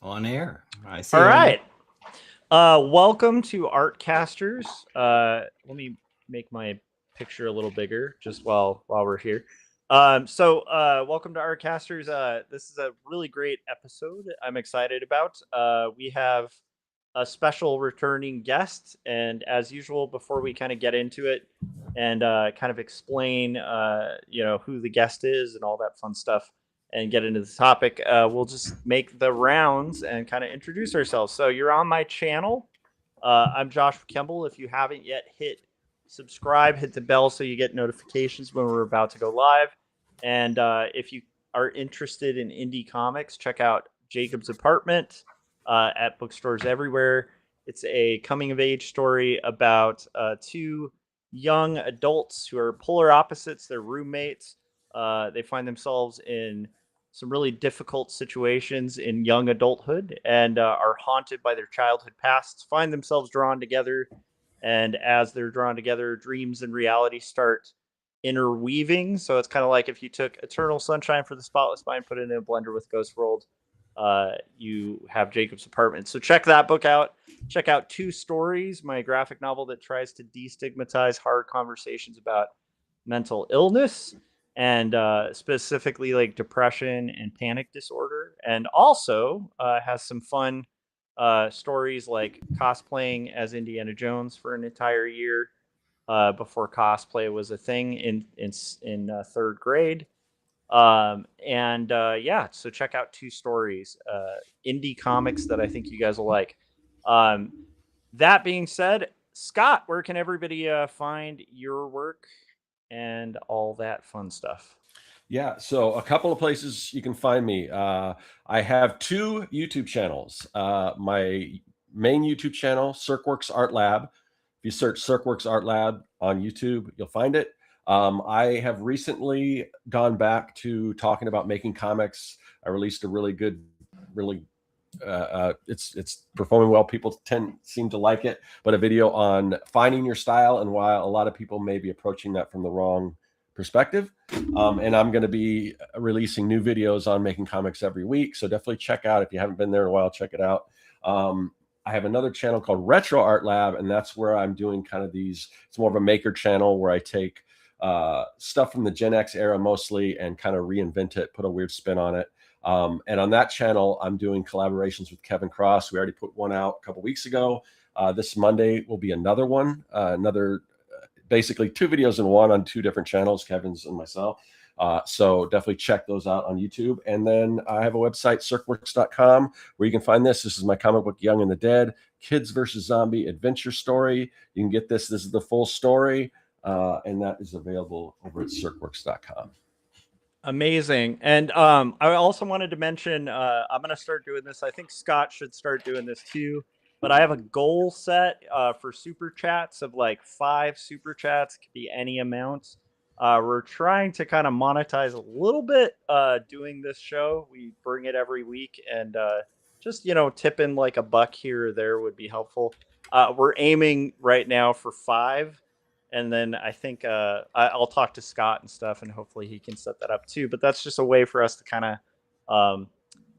On air. I see. All right. Welcome to Artcasters. Let me make my picture a little bigger just while we're here. Welcome to Artcasters. This is a really great episode. I'm excited about. We have a special returning guest, and as usual, before we kind of get into it and kind of explain, who the guest is and all that fun stuff and get into the topic, we'll just make the rounds and kind of introduce ourselves. So you're on my channel. I'm Josh Kemble. If you haven't yet, hit subscribe, hit the bell so you get notifications when we're about to go live. And if you are interested in indie comics, check out Jacob's Apartment at bookstores everywhere. It's a coming of age story about two young adults who are polar opposites. They're roommates. They find themselves in some really difficult situations in young adulthood and are haunted by their childhood pasts, find themselves drawn together. And as they're drawn together, dreams and reality start interweaving. So it's kind of like if you took Eternal Sunshine for the Spotless Mind, put it in a blender with Ghost World, you have Jacob's Apartment. So check that book out. Check out Two Stories, my graphic novel that tries to destigmatize hard conversations about mental illness and specifically like depression and panic disorder, and also has some fun stories like cosplaying as Indiana Jones for an entire year before cosplay was a thing in third grade. So check out Two Stories, indie comics that I think you guys will like. Um, that being said, Scott, where can everybody find your work and all that fun stuff? Yeah, so a couple of places you can find me. I have two YouTube channels. My main YouTube channel, Circworks Art Lab. If you search Circworks Art Lab on YouTube, you'll find it. I have recently gone back to talking about making comics. I released a really good, it's performing well. People seem to like it, but a video on finding your style and why a lot of people may be approaching that from the wrong perspective. And I'm going to be releasing new videos on making comics every week. So definitely check out, if you haven't been there in a while, check it out. I have another channel called Retro Art Lab, and that's where I'm doing kind of these, it's more of a maker channel where I take stuff from the Gen X era mostly and kind of reinvent it, put a weird spin on it. And on that channel, I'm doing collaborations with Kevin Cross. We already put one out a couple weeks ago. This Monday will be another one, basically two videos in one on two different channels, Kevin's and myself. So definitely check those out on YouTube. And then I have a website, circworks.com, where you can find this. This is my comic book, Young and the Dead, Kids versus Zombie adventure story. You can get this. This is the full story. And that is available over at circworks.com. Amazing. And I also wanted to mention I'm going to start doing this. I think Scott should start doing this too. But I have a goal set for super chats of like 5 super chats. It could be any amount. We're trying to kind of monetize a little bit doing this show. We bring it every week, and just tip in like $1 here or there would be helpful. We're aiming right now for 5. And then I think I'll talk to Scott and stuff, and hopefully he can set that up too. But that's just a way for us to kind of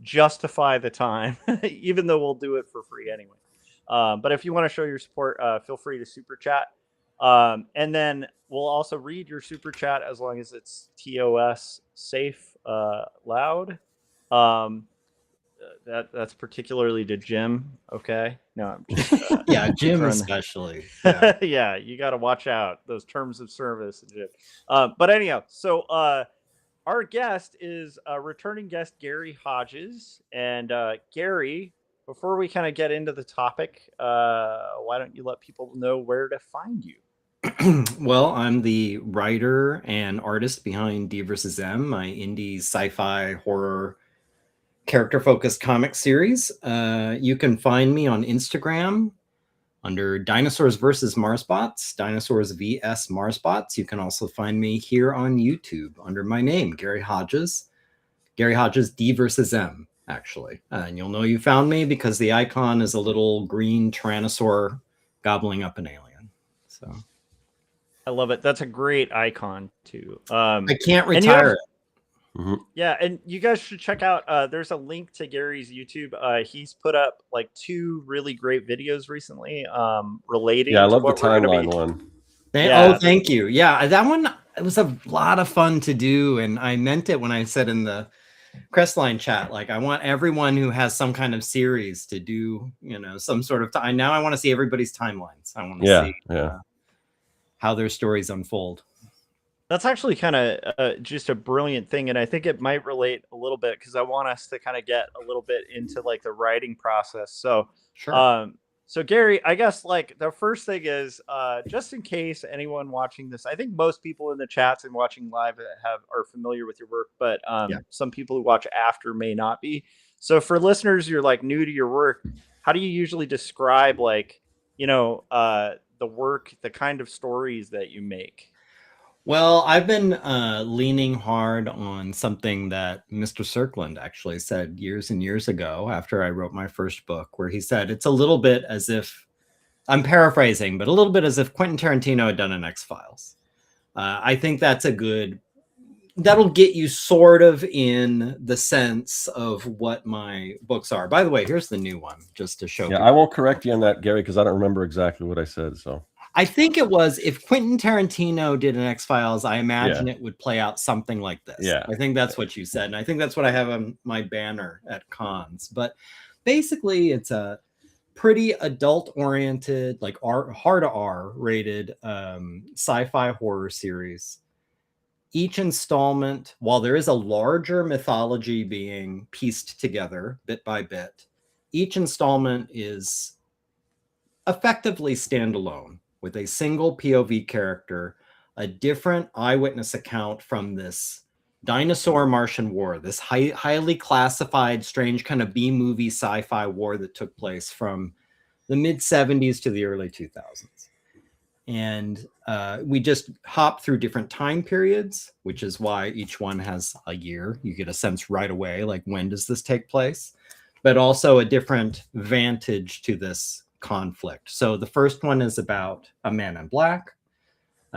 justify the time, even though we'll do it for free anyway. But if you want to show your support, feel free to super chat. And then we'll also read your super chat as long as it's TOS safe, loud. That's particularly to Jim. Okay. No, I'm just Yeah, Jim especially. Yeah. yeah, you got to watch out those terms of service, Jim. But anyhow, so our guest is returning guest Gary Hodges, and Gary, before we kind of get into the topic, why don't you let people know where to find you? Well, I'm the writer and artist behind DVSM, my indie sci-fi horror character-focused comic series. You can find me on Instagram under Dinosaurs vs. Marsbots, Dinosaurs vs. Marsbots. You can also find me here on YouTube under my name, Gary Hodges. Gary Hodges D versus M, actually. And you'll know you found me because the icon is a little green Tyrannosaur gobbling up an alien. So I love it. That's a great icon too. I can't retire it. Yeah, and you guys should check out. There's a link to Gary's YouTube. He's put up like 2 really great videos recently, relating Yeah, I to love the what we're going to timeline be. one. Oh, thank you. Yeah, that one, it was a lot of fun to do, and I meant it when I said in the Crestline chat, like, I want everyone who has some kind of series to do, some sort of time. Now I want to see everybody's timelines. I want to see how their stories unfold. That's actually kind of just a brilliant thing, and I think it might relate a little bit because I want us to kind of get a little bit into like the writing process. So, Sure. So Gary, I guess like the first thing is just in case anyone watching this, I think most people in the chats and watching live are familiar with your work, but some people who watch after may not be. So for listeners, you're like new to your work. How do you usually describe like the work, the kind of stories that you make? Well, I've been leaning hard on something that Mr. Cirkland actually said years and years ago after I wrote my first book, where he said it's a little bit as if, I'm paraphrasing, but a little bit as if Quentin Tarantino had done an X-Files. I think that's that'll get you sort of in the sense of what my books are. By the way, here's the new one, just to show Yeah, people. I won't correct you on that, Gary, because I don't remember exactly what I said. So I think it was, if Quentin Tarantino did an X-Files, I imagine it would play out something like this. Yeah. I think that's what you said. And I think that's what I have on my banner at cons. But basically, it's a pretty adult-oriented, like hard R rated sci-fi horror series. Each installment, while there is a larger mythology being pieced together bit by bit, each installment is effectively standalone, with a single POV character, a different eyewitness account from this dinosaur Martian war, this highly classified, strange kind of B-movie sci-fi war that took place from the mid-70s to the early 2000s. And we just hop through different time periods, which is why each one has a year. You get a sense right away, like, when does this take place? But also a different vantage to this conflict. So the first one is about a man in black.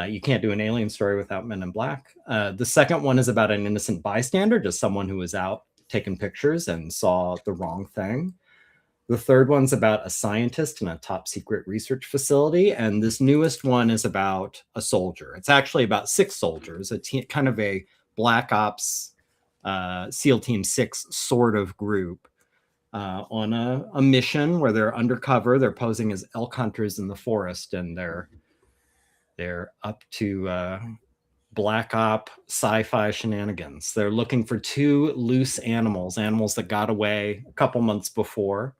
You can't do an alien story without men in black. The second one is about an innocent bystander, just someone who was out taking pictures and saw the wrong thing. The third one's about a scientist in a top secret research facility. And this newest one is about a soldier. It's actually about 6 soldiers, kind of a Black Ops SEAL Team 6 sort of group. On a mission where they're undercover. They're posing as elk hunters in the forest, and they're up to Black Op sci-fi shenanigans. They're looking for 2 loose animals that got away a couple months before.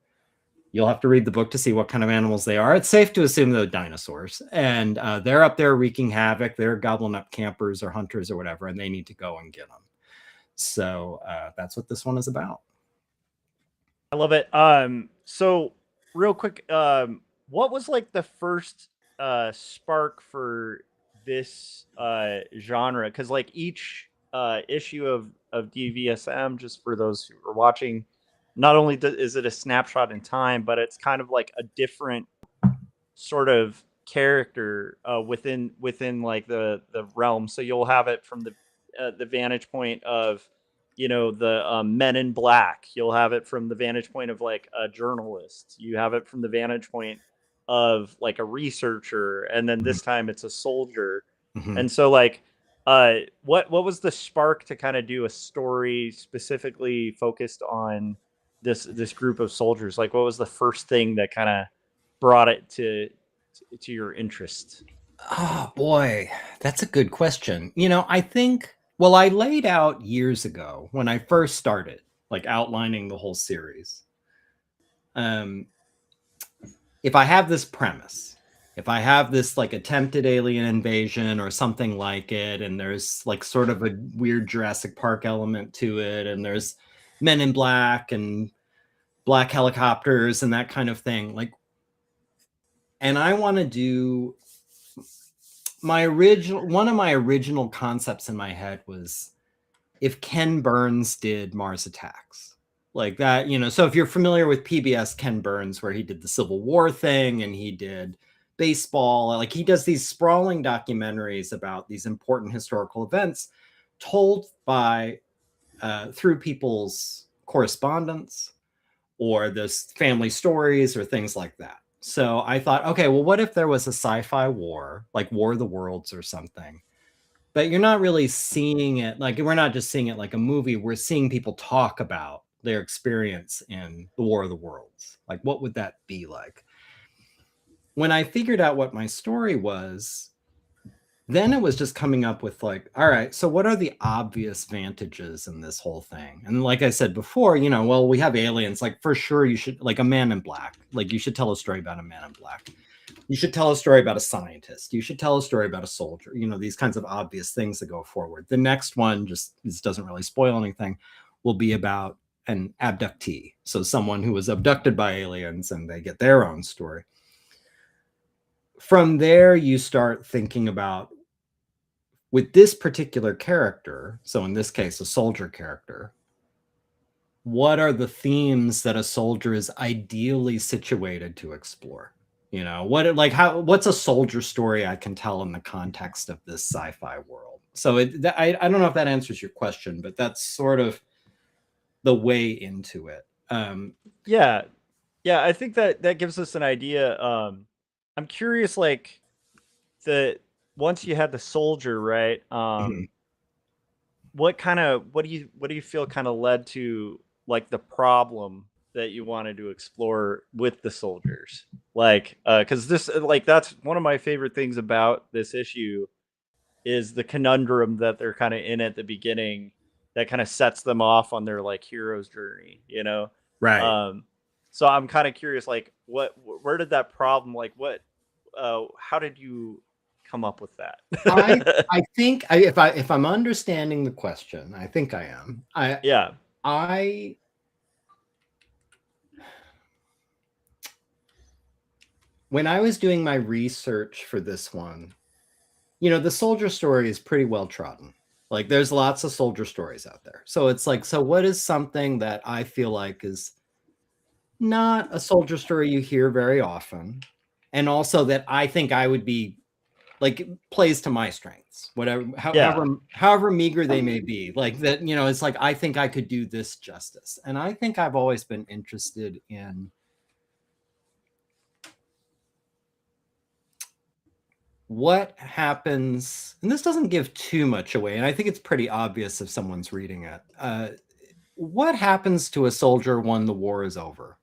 You'll have to read the book to see what kind of animals they are. It's safe to assume they're dinosaurs, and they're up there wreaking havoc. They're gobbling up campers or hunters or whatever, and they need to go and get them. So that's what this one is about. I love it. So real quick, what was like the first spark for this genre? Because like each issue of DVSM, just for those who are watching, not only is it a snapshot in time, but it's kind of like a different sort of character within like the realm. So you'll have it from the vantage point of the Men in Black. You'll have it from the vantage point of like a journalist. You have it from the vantage point of like a researcher, and then this time it's a soldier. And so like what was the spark to kind of do a story specifically focused on this group of soldiers? Like, what was the first thing that kind of brought it to your interest? Oh boy, that's a good question. I think, well, I laid out years ago when I first started, like, outlining the whole series. If I have this premise, if I have this like attempted alien invasion or something like it, and there's like sort of a weird Jurassic Park element to it, and there's Men in Black and black helicopters and that kind of thing, like, and I want to do one of my original concepts in my head was if Ken Burns did Mars Attacks, like that, so if you're familiar with PBS Ken Burns, where he did the Civil War thing and he did baseball, like he does these sprawling documentaries about these important historical events told by through people's correspondence or this family stories or things like that. So I thought, okay, well, what if there was a sci-fi war, like War of the Worlds or something? But you're not really seeing it, like, we're not just seeing it like a movie. We're seeing people talk about their experience in the War of the Worlds. Like, what would that be like? When I figured out what my story was, then it was just coming up with like, all right, so what are the obvious vantages in this whole thing? And like I said before, you know, well, we have aliens, like for sure you should, like a Man in Black, like you should tell a story about a Man in Black. You should tell a story about a scientist. You should tell a story about a soldier, you know, these kinds of obvious things that go forward. The next one, just this doesn't really spoil anything, will be about an abductee. So someone who was abducted by aliens and they get their own story. From there, you start thinking about, with this particular character, so in this case, a soldier character, what are the themes that a soldier is ideally situated to explore? You know, what's a soldier story I can tell in the context of this sci-fi world? So I don't know if that answers your question, but that's sort of the way into it. Yeah. I think that gives us an idea. I'm curious, like once you had the soldier, right? What do you feel kind of led to like the problem that you wanted to explore with the soldiers? Like, because this, like, that's one of my favorite things about this issue is the conundrum that they're kind of in at the beginning that kind of sets them off on their like hero's journey, you know? Right. So I'm kind of curious, like, where did that problem, like, how did you come up with that? I think if I'm understanding the question, I think I am. When I was doing my research for this one, you know, the soldier story is pretty well trodden. Like there's lots of soldier stories out there. So it's like, so what is something that I feel like is not a soldier story you hear very often, and also that I think I would be like plays to my strengths, whatever, however meager they may be, like that, you know, it's like, I think I could do this justice. And I think I've always been interested in what happens, and this doesn't give too much away, and I think it's pretty obvious if someone's reading it. What happens to a soldier when the war is over?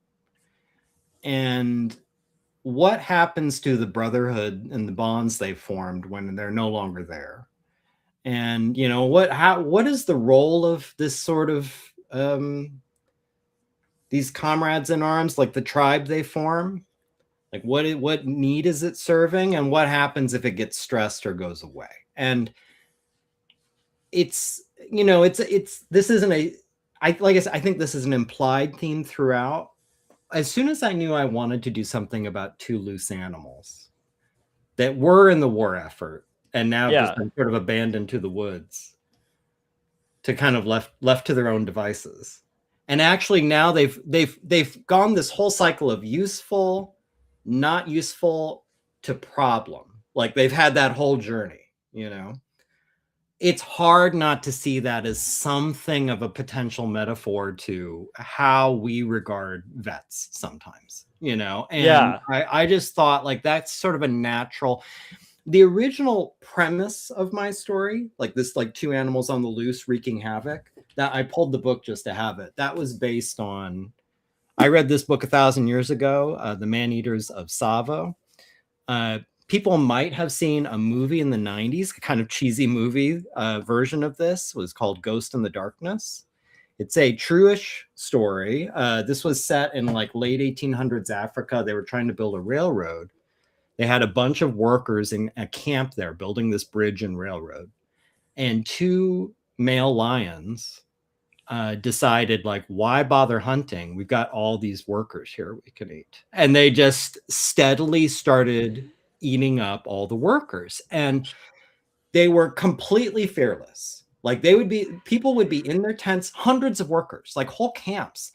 And what happens to the brotherhood and the bonds they formed when they're no longer there? And, you know, what is the role of this sort of, these comrades in arms, like the tribe they form? Like what need is it serving, and what happens if it gets stressed or goes away? And it's, you know, this isn't like I said, I think this is an implied theme throughout. As soon as I knew I wanted to do something about two loose animals that were in the war effort and now just been sort of abandoned to the woods, to kind of left to their own devices. And actually now they've gone this whole cycle of useful, not useful to problem. Like they've had that whole journey, you know. It's hard not to see that as something of a potential metaphor to how we regard vets sometimes, you know. And I just thought like that's sort of a natural, the original premise of my story, like this, like two animals on the loose wreaking havoc, that I pulled the book just to have it. That was based on, I read this book 1,000 years ago, The Man-Eaters of Tsavo. People might have seen a movie in the 90s, a kind of cheesy movie version of this. It was called Ghost in the Darkness. It's a true-ish story. This was set in like late 1800s Africa. They were trying to build a railroad. They had a bunch of workers in a camp there building this bridge and railroad. And two male lions decided, like, why bother hunting? We've got all these workers here we can eat. And they just steadily started eating up all the workers. And they were completely fearless. Like people would be in their tents, hundreds of workers, like whole camps.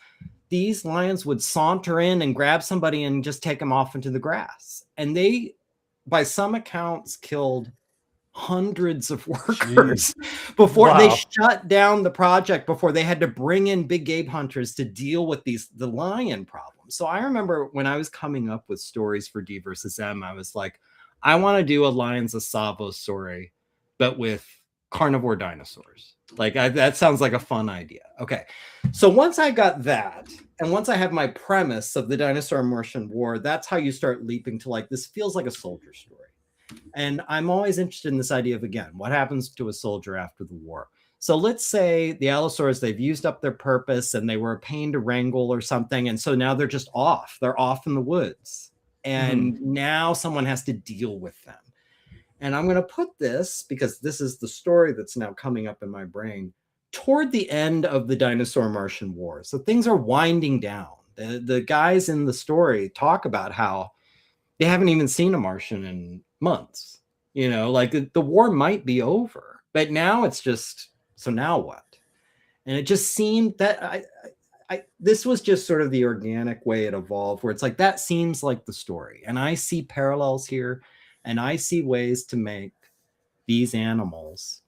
These lions would saunter in and grab somebody and just take them off into the grass. And they, by some accounts, killed hundreds of workers before they shut down the project, before they had to bring in big game hunters to deal with the lion problem. So I remember when I was coming up with stories for D versus M, I was like, I want to do a Lions of Savo story, but with carnivore dinosaurs. Like that sounds like a fun idea. Okay. So once I got that, and once I have my premise of the Dinosaur-Martian War, that's how you start leaping to like, this feels like a soldier story. And I'm always interested in this idea of, again, what happens to a soldier after the war? So let's say the Allosaurs, they've used up their purpose and they were a pain to wrangle or something. And so now they're just off. They're off in the woods. And now someone has to deal with them. And I'm going to put this, because this is the story that's now coming up in my brain, toward the end of the Dinosaur-Martian War. So things are winding down. The guys in the story talk about how they haven't even seen a Martian in months. You know, like the war might be over, but now it's just, so now what? And it just seemed that this was just sort of the organic way it evolved, where it's like, that seems like the story. And I see parallels here, and I see ways to make these animals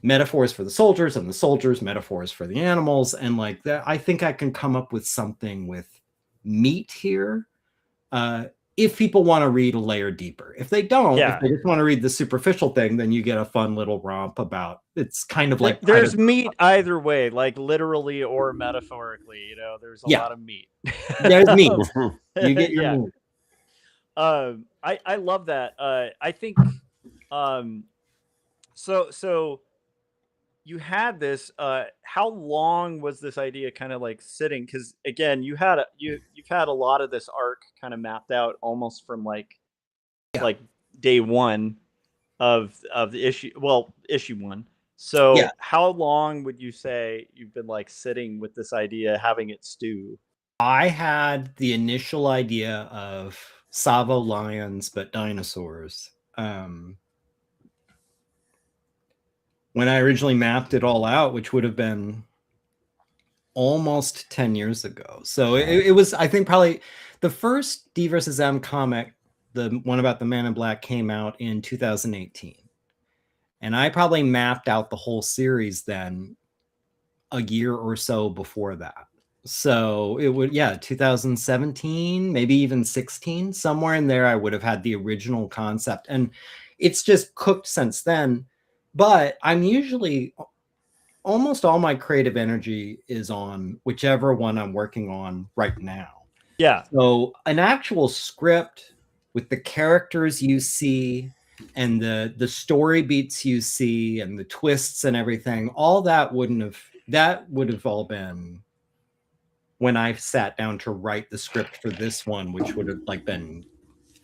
metaphors for the soldiers, and the soldiers metaphors for the animals. And like that, I think I can come up with something with meat here. If people want to read a layer deeper. If they don't, if they just want to read the superficial thing, then you get a fun little romp about, it's kind of like, there's meat either way, like literally or metaphorically, you know, there's a lot of meat. There's meat. You get your meat. I love that. I think, so you had this, how long was this idea kind of like sitting? Because again, you've had a lot of this arc kind of mapped out almost from like day one of the issue. Well, issue one. So how long would you say you've been like sitting with this idea, having it stew? I had the initial idea of Savo lions, but dinosaurs. When I originally mapped it all out, which would have been almost 10 years ago. So it was, I think, probably the first D versus M comic, the one about the Man in Black, came out in 2018. And I probably mapped out the whole series then a year or so before that. So it would, 2017, maybe even 16, somewhere in there, I would have had the original concept. And it's just cooked since then. But I'm usually, almost all my creative energy is on whichever one I'm working on right now. Yeah. So an actual script with the characters you see and the story beats you see and the twists and everything, all that would have all been when I sat down to write the script for this one, which would have like been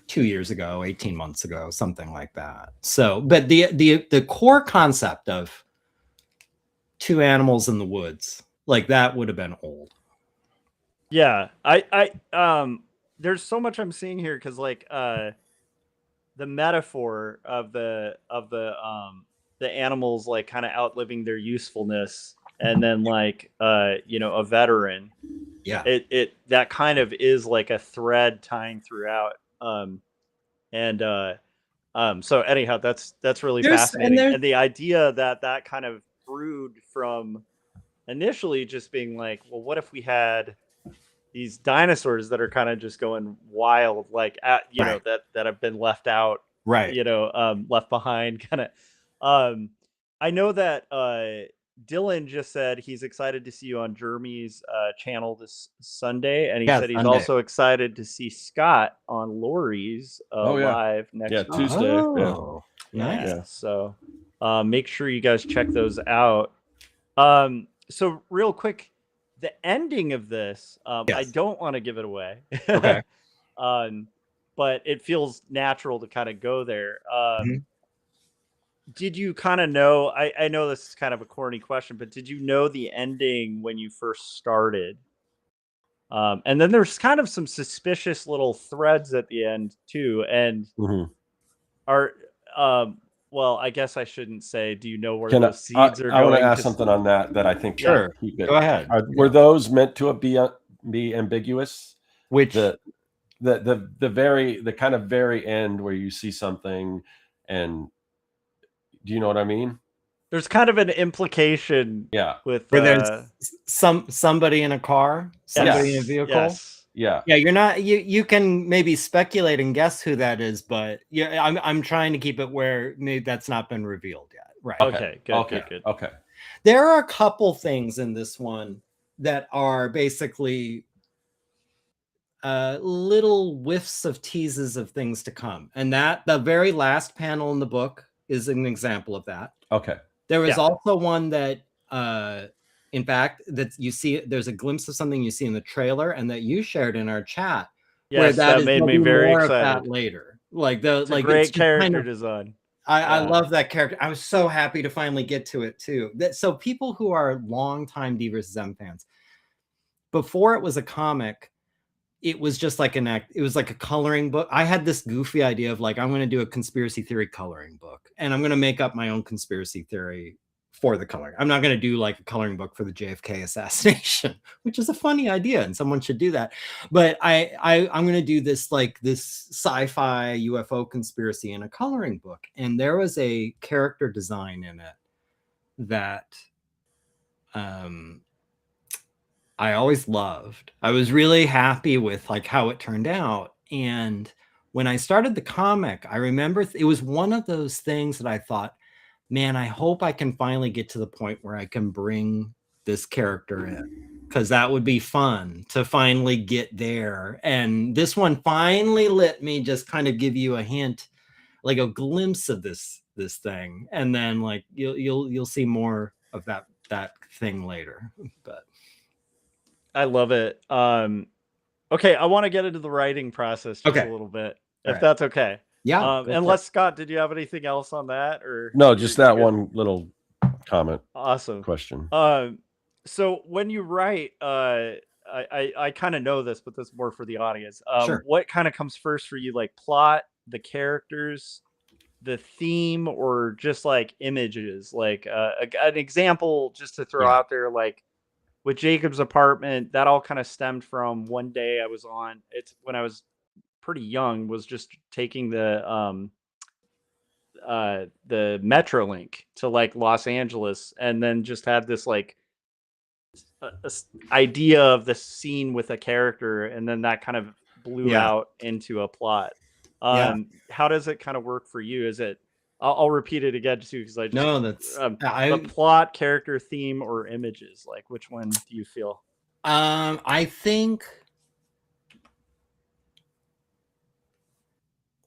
2 years ago, 18 months ago, something like that. So, but the core concept of two animals in the woods, like that would have been old. Yeah. There's so much I'm seeing here, because like the metaphor of the animals like kind of outliving their usefulness, and then like a veteran. Yeah. It that kind of is like a thread tying throughout. So anyhow, that's really fascinating. And the idea that kind of brewed from initially just being like, well, what if we had these dinosaurs that are kind of just going wild, like know, that have been left out, left behind, kind of. I know that Dylan just said he's excited to see you on Jeremy's channel this Sunday, and he said he's also excited to see Scott on Lori's live next Tuesday. Oh, nice. Yeah, so make sure you guys check those out. So real quick, the ending of this, I don't want to give it away. Okay. But it feels natural to kind of go there. Did you kind of know, I know this is kind of a corny question, but did you know the ending when you first started? And then there's kind of some suspicious little threads at the end too. And well, I guess I shouldn't say, do you know where those seeds are going? I want to ask something on that I think. Sure. Go ahead. Were those meant to be ambiguous? Which the kind of very end where you see something and Do you know what I mean? There's kind of an implication Yeah. with Where there's somebody in a car, somebody in a vehicle. Yes. Yeah. Yeah, you're not. You can maybe speculate and guess who that is, but yeah, I'm trying to keep it where maybe that's not been revealed yet. Right. Okay. Good. Okay. Good. Okay. There are a couple things in this one that are basically little whiffs of teases of things to come, and that the very last panel in the book is an example of that. Okay. There was also one that, in fact, that you see, there's a glimpse of something you see in the trailer, and that you shared in our chat. Yes, where that made me very more excited. of that later. Like it's great character kind of, design. I love that character. I was so happy to finally get to it too. So people who are longtime D vs. M fans, before it was a comic, it was just like it was like a coloring book. I had this goofy idea of like, I'm going to do a conspiracy theory coloring book, and I'm going to make up my own conspiracy theory for the coloring. I'm not going to do like a coloring book for the JFK assassination, which is a funny idea, and someone should do that. But I'm going to do this like this sci-fi UFO conspiracy in a coloring book, and there was a character design in it that I always loved. I was really happy with like how it turned out. And when I started the comic, I remember it was one of those things that I thought, man, I hope I can finally get to the point where I can bring this character in, because that would be fun to finally get there. And this one finally let me just kind of give you a hint, like a glimpse of this thing, and then like you'll see more of that thing later. But I love it. Okay, I want to get into the writing process just a little bit, if that's okay. Yeah. Unless Scott, did you have anything else on that, or no? Just that one little comment. Awesome question. So when you write, I kind of know this, but this is more for the audience. Sure. What kind of comes first for you, like plot, the characters, the theme, or just like images? Like an example just to throw out there, like with Jacob's apartment, that all kind of stemmed from one day I was on. It's when I was pretty young, was just taking the Metrolink to like Los Angeles, and then just had this like idea of the scene with a character, and then that kind of blew out into a plot. How does it kind of work for you? Is it, I'll repeat it again too, because I just the plot, character, theme, or images, like which one do you feel? I think,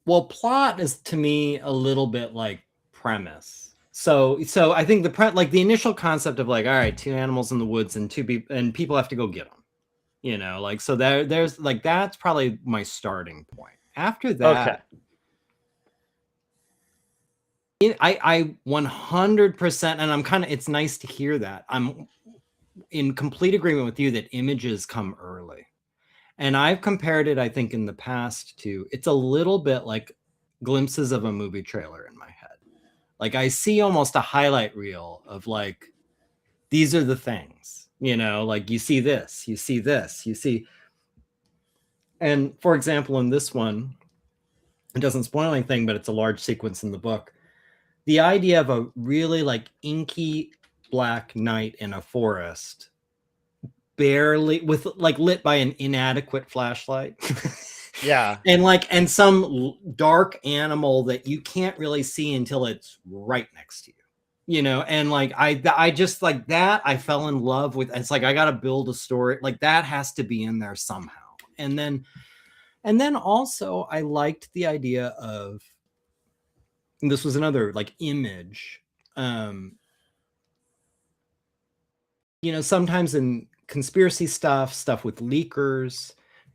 well, plot is to me a little bit like premise. So I think the initial concept of like, all right, two animals in the woods and people have to go get them, you know, like, so there's like, that's probably my starting point. After that, I 100%, and I'm kind of, it's nice to hear that. I'm in complete agreement with you that images come early. And I've compared it, I think, in the past to, it's a little bit like glimpses of a movie trailer in my head. Like I see almost a highlight reel of like, these are the things, you know, like you see this, you see this, you see. And for example, in this one, it doesn't spoil anything, but it's a large sequence in the book. The idea of a really like inky black night in a forest, barely with like lit by an inadequate flashlight. And some dark animal that you can't really see until it's right next to you, you know. And like I just like that, I fell in love with. It's like I got to build a story like that, has to be in there somehow. And then also I liked the idea of, and this was another like image, you know, sometimes in conspiracy stuff with leakers,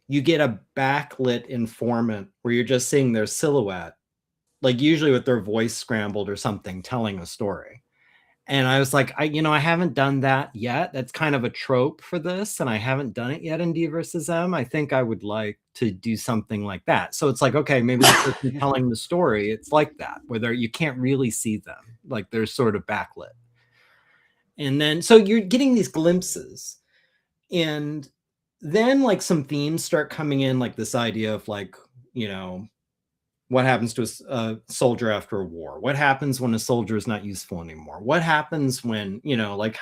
you get a backlit informant where you're just seeing their silhouette, like usually with their voice scrambled or something, telling a story. And I was like, I haven't done that yet. That's kind of a trope for this, and I haven't done it yet in D vs. M. I think I would like to do something like that. So it's like, okay, maybe the person telling the story, it's like that, where you can't really see them, like they're sort of backlit. And then, so you're getting these glimpses, and then like some themes start coming in, like this idea of like, you know, What happens to a soldier after a war? What happens when a soldier is not useful anymore? What happens when, you know, like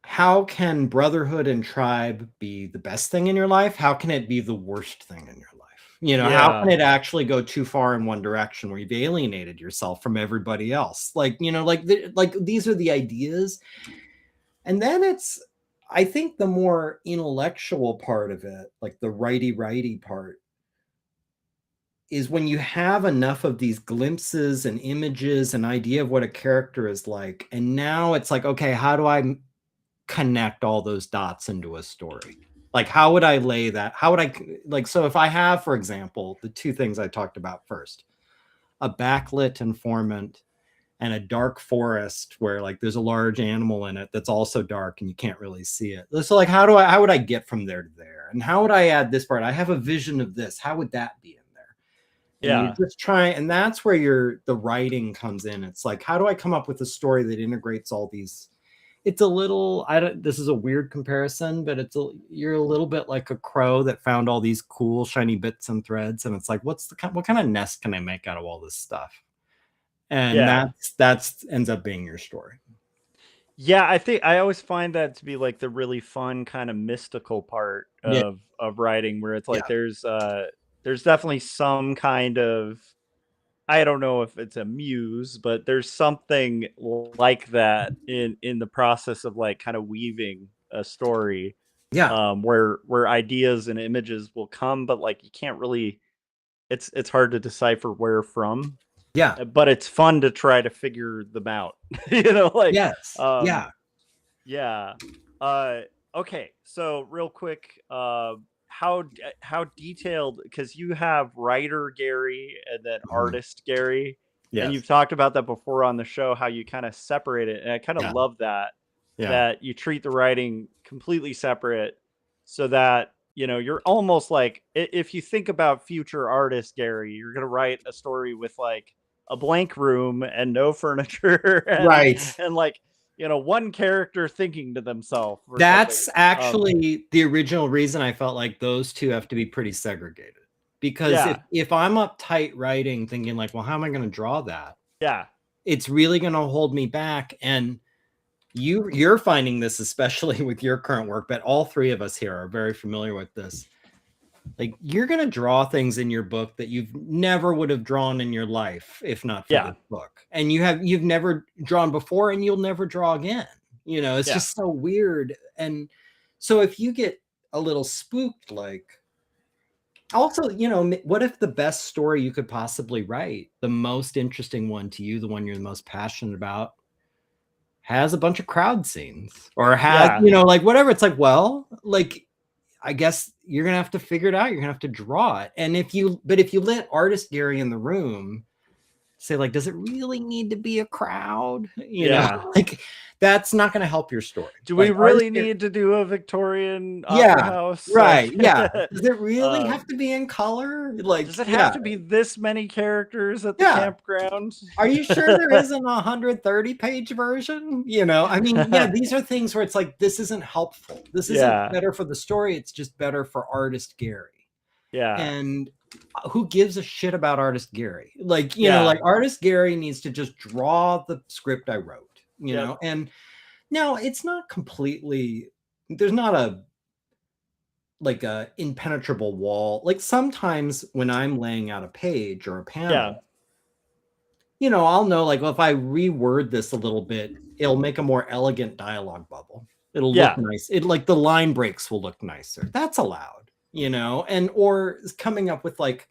how can brotherhood and tribe be the best thing in your life? How can it be the worst thing in your life? You know, how can it actually go too far in one direction where you've alienated yourself from everybody else? Like, you know, like these are the ideas. And then it's, I think the more intellectual part of it, like the righty part, is when you have enough of these glimpses and images and idea of what a character is like. And now it's like, okay, how do I connect all those dots into a story? Like, how would I lay that? How would I, like, so if I have, for example, the two things I talked about first, a backlit informant and a dark forest where like there's a large animal in it that's also dark and you can't really see it. So like, how would I get from there to there? And how would I add this part? I have a vision of this. How would that be in there? And you just try, and that's where the writing comes in. It's like, how do I come up with a story that integrates all these? It's a little, this is a weird comparison, but you're a little bit like a crow that found all these cool shiny bits and threads. And it's like, what kind of nest can I make out of all this stuff? And that's ends up being your story. Yeah, I think I always find that to be like the really fun kind of mystical part of writing, where it's like there's definitely some kind of, I don't know if it's a muse, but there's something like that in the process of like kind of weaving a story. Where ideas and images will come, but like you can't really, it's hard to decipher where from. But it's fun to try to figure them out. You know, like okay, so real quick, how detailed, because you have writer Gary and then artist Gary, and you've talked about that before on the show, how you kind of separate it, and I kind of love that that you treat the writing completely separate, so that, you know, you're almost like, if you think about future artist Gary, you're gonna write a story with like a blank room and no furniture and like, you know, one character thinking to themselves. That's actually the original reason I felt like those two have to be pretty segregated, because if I'm uptight writing thinking like, well, how am I going to draw that? It's really going to hold me back. And you're finding this, especially with your current work, but all three of us here are very familiar with this. Like, you're going to draw things in your book that you've never would have drawn in your life if not for this book. And you've never drawn before, and you'll never draw again. You know, it's just so weird. And so if you get a little spooked, like, also, you know, what if the best story you could possibly write, the most interesting one to you, the one you're the most passionate about, has a bunch of crowd scenes, or has, you know, like whatever. It's like, well, like, I guess you're going to have to figure it out. You're going to have to draw it. And if you let artist Gary in the room, say like, does it really need to be a crowd? You know, like, that's not going to help your story. Do we really need to do a Victorian opera house? Right. Does it really have to be in color? Like, does it have to be this many characters at the campground? Are you sure there isn't a 130-page version? You know, I mean, these are things where it's like, this isn't helpful. This isn't better for the story. It's just better for artist Gary. And who gives a shit about artist Gary? Like, you know, like, artist Gary needs to just draw the script I wrote. You know, and now it's not completely, there's not a impenetrable wall. Like, sometimes when I'm laying out a page or a panel, you know, I'll know, like, well, if I reword this a little bit, it'll make a more elegant dialogue bubble. It'll look nice. Like, the line breaks will look nicer. That's allowed, you know, or coming up with like,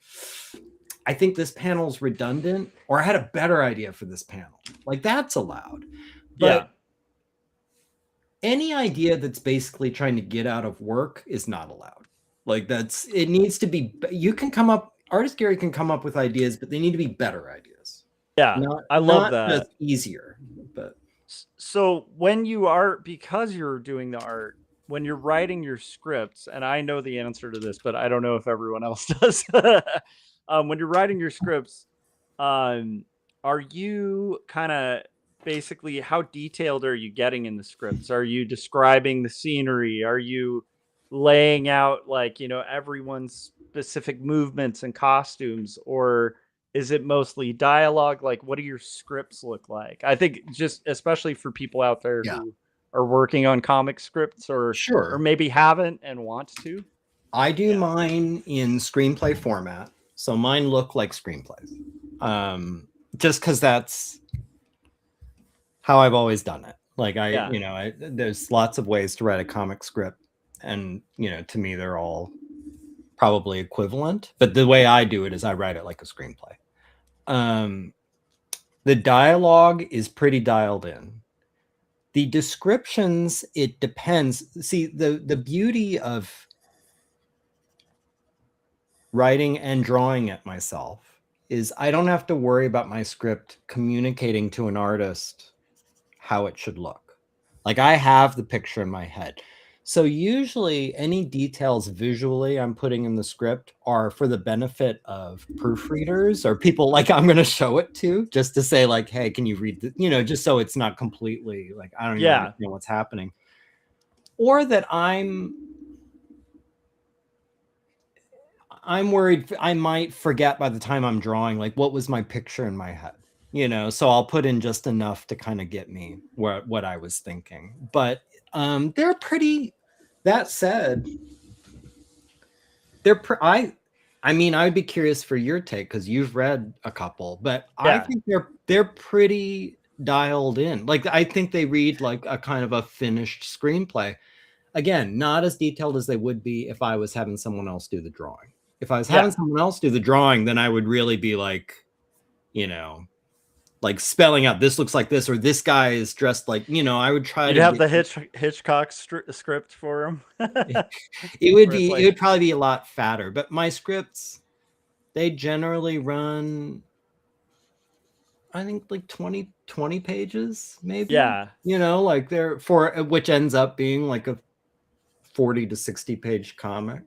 I think this panel's redundant, or I had a better idea for this panel. Like, that's allowed. But any idea that's basically trying to get out of work is not allowed. Like, it needs to be, artist Gary can come up with ideas, but they need to be better ideas. I love that. Just easier. But so because you're doing the art, when you're writing your scripts, and I know the answer to this, but I don't know if everyone else does. When you're writing your scripts, are you kind of, basically, how detailed are you getting in the scripts? Are you describing the scenery? Are you laying out, like, you know, everyone's specific movements and costumes, or is it mostly dialogue? Like, what do your scripts look like? I think just especially for people out there Yeah. who are working on comic scripts or Sure. maybe haven't and want to. I do Yeah. mine in screenplay format, so mine look like screenplays. Just because that's how I've always done it. Like there's lots of ways to write a comic script, and to me they're all probably equivalent. But the way I do it is I write it like a screenplay. The dialogue is pretty dialed in. The descriptions, it depends. See, the beauty of writing and drawing it myself is I don't have to worry about my script communicating to an artist how it should look. Like, I have the picture in my head. So usually any details visually I'm putting in the script are for the benefit of proofreaders or people like I'm going to show it to, just to say like, hey, can you read the, just so it's not completely like, I don't even know what's happening. Or that I'm worried I might forget by the time I'm drawing, like, what was my picture in my head, so I'll put in just enough to kind of get me what I was thinking. But they're pretty, that said, I would be curious for your take because you've read a couple, but I think they're pretty dialed in. Like, I think they read like a kind of a finished screenplay. Again, not as detailed as they would be if I was having someone else do the drawing. If I was having someone else do the drawing, then I would really be like, like spelling out, this looks like this, or this guy is dressed like, I would try to have the Hitchcock script for him. It would probably be a lot fatter, but my scripts, they generally run, I think like 20 pages, maybe. Yeah. Like they're which ends up being like a 40 to 60 page comic.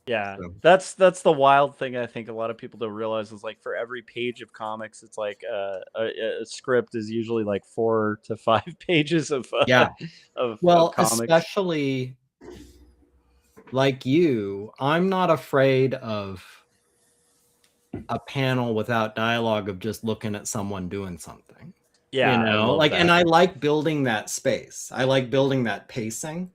Yeah, so that's the wild thing. I think a lot of people don't realize is like for every page of comics, it's like a script is usually like 4 to 5 pages of of comics. Especially like you, I'm not afraid of a panel without dialogue of just looking at someone doing something. Yeah, like that. And I like building that space. I like building that pacing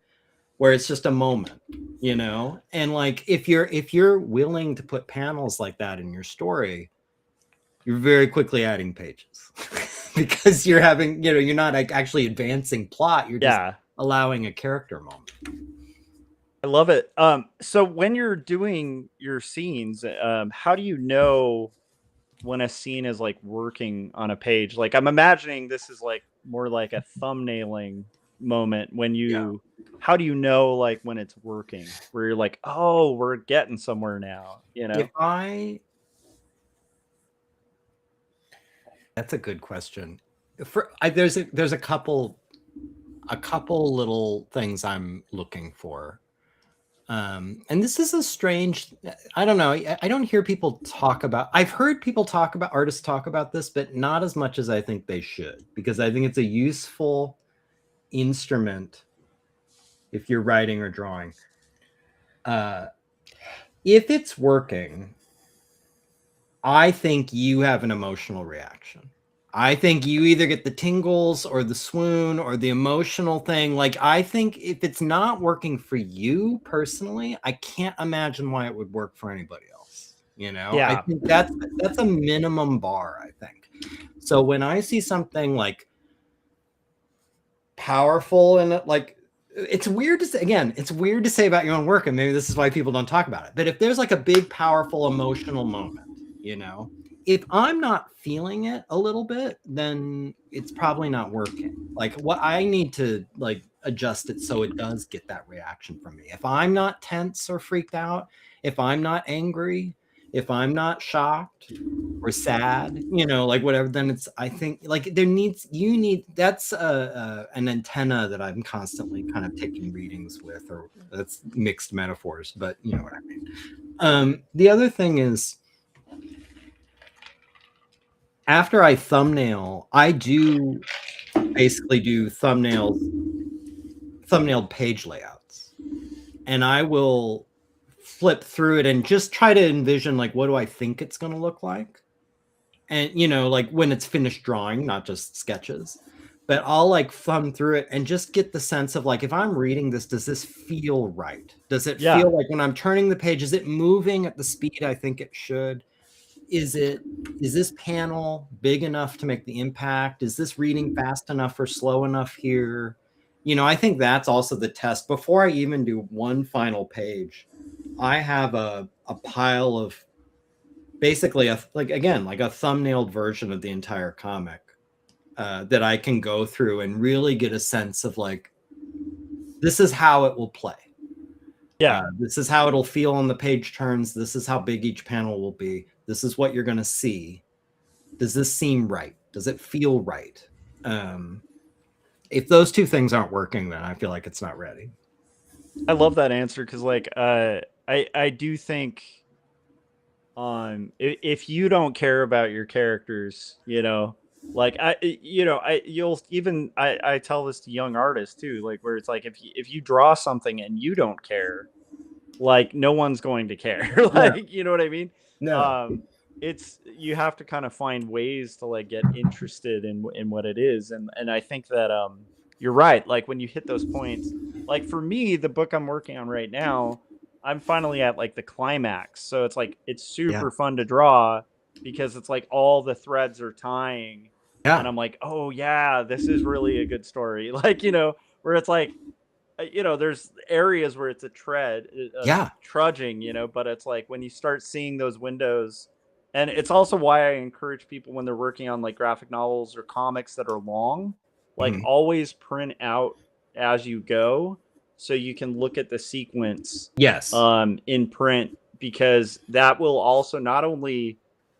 where it's just a moment, and like if you're willing to put panels like that in your story, you're very quickly adding pages because you're having, you're not like actually advancing plot. You're just allowing a character moment. I love it. So when you're doing your scenes, how do you know when a scene is like working on a page? Like, I'm imagining this is like more like a thumbnailing moment when you how do you know like when it's working, where you're like, oh, we're getting somewhere now? That's a good question. There's a couple little things I'm looking for, and this is a strange, I don't know, I don't hear people talk about, I've heard people artists talk about this, but not as much as I think they should, because I think it's a useful instrument if you're writing or drawing. If it's working, I think you have an emotional reaction. I think you either get the tingles or the swoon or the emotional thing. Like, I think if it's not working for you personally, I can't imagine why it would work for anybody else. I think that's a minimum bar, I think. So when I see something like powerful and like, it's weird to say, again, it's weird to say about your own work, and maybe this is why people don't talk about it. But if there's like a big, powerful, emotional moment, if I'm not feeling it a little bit, then it's probably not working. Like, what I need to like adjust it so it does get that reaction from me. If I'm not tense or freaked out, if I'm not angry, if I'm not shocked or sad, like whatever, then it's, I think like that's an antenna that I'm constantly kind of taking readings with, or that's mixed metaphors, but you know what I mean. The other thing is, after I thumbnail, I do basically do thumbnailed page layouts, and I will flip through it and just try to envision, like, what do I think it's going to look like? And, you know, like when it's finished drawing, not just sketches, but I'll like thumb through it and just get the sense of like, if I'm reading this, does this feel right? Does it feel like when I'm turning the page, is it moving at the speed I think it should? Is this panel big enough to make the impact? Is this reading fast enough or slow enough here? You know, I think that's also the test. Before I even do one final page, I have a pile of basically like a thumbnailed version of the entire comic that I can go through and really get a sense of like, this is how it will play. Yeah. This is how it'll feel on the page turns. This is how big each panel will be. This is what you're going to see. Does this seem right? Does it feel right? If those two things aren't working, then I feel like it's not ready. I love that answer because, like, I do think, if you don't care about your characters, you know, like I tell this to young artists too, like where it's like if you draw something and you don't care, like no one's going to care. Like, you know what I mean? No. It's you have to kind of find ways to like get interested in what it is, and I think that you're right. Like when you hit those points, like for me, the book I'm working on right now, I'm finally at like the climax, so it's like it's super fun to draw because it's like all the threads are tying, and I'm like, oh yeah, this is really a good story. Like, you know, where it's like, you know, there's areas where it's a trudging, you know, but it's like when you start seeing those windows. And it's also why I encourage people when they're working on like graphic novels or comics that are long, like always print out as you go so you can look at the sequence in print, because that will also not only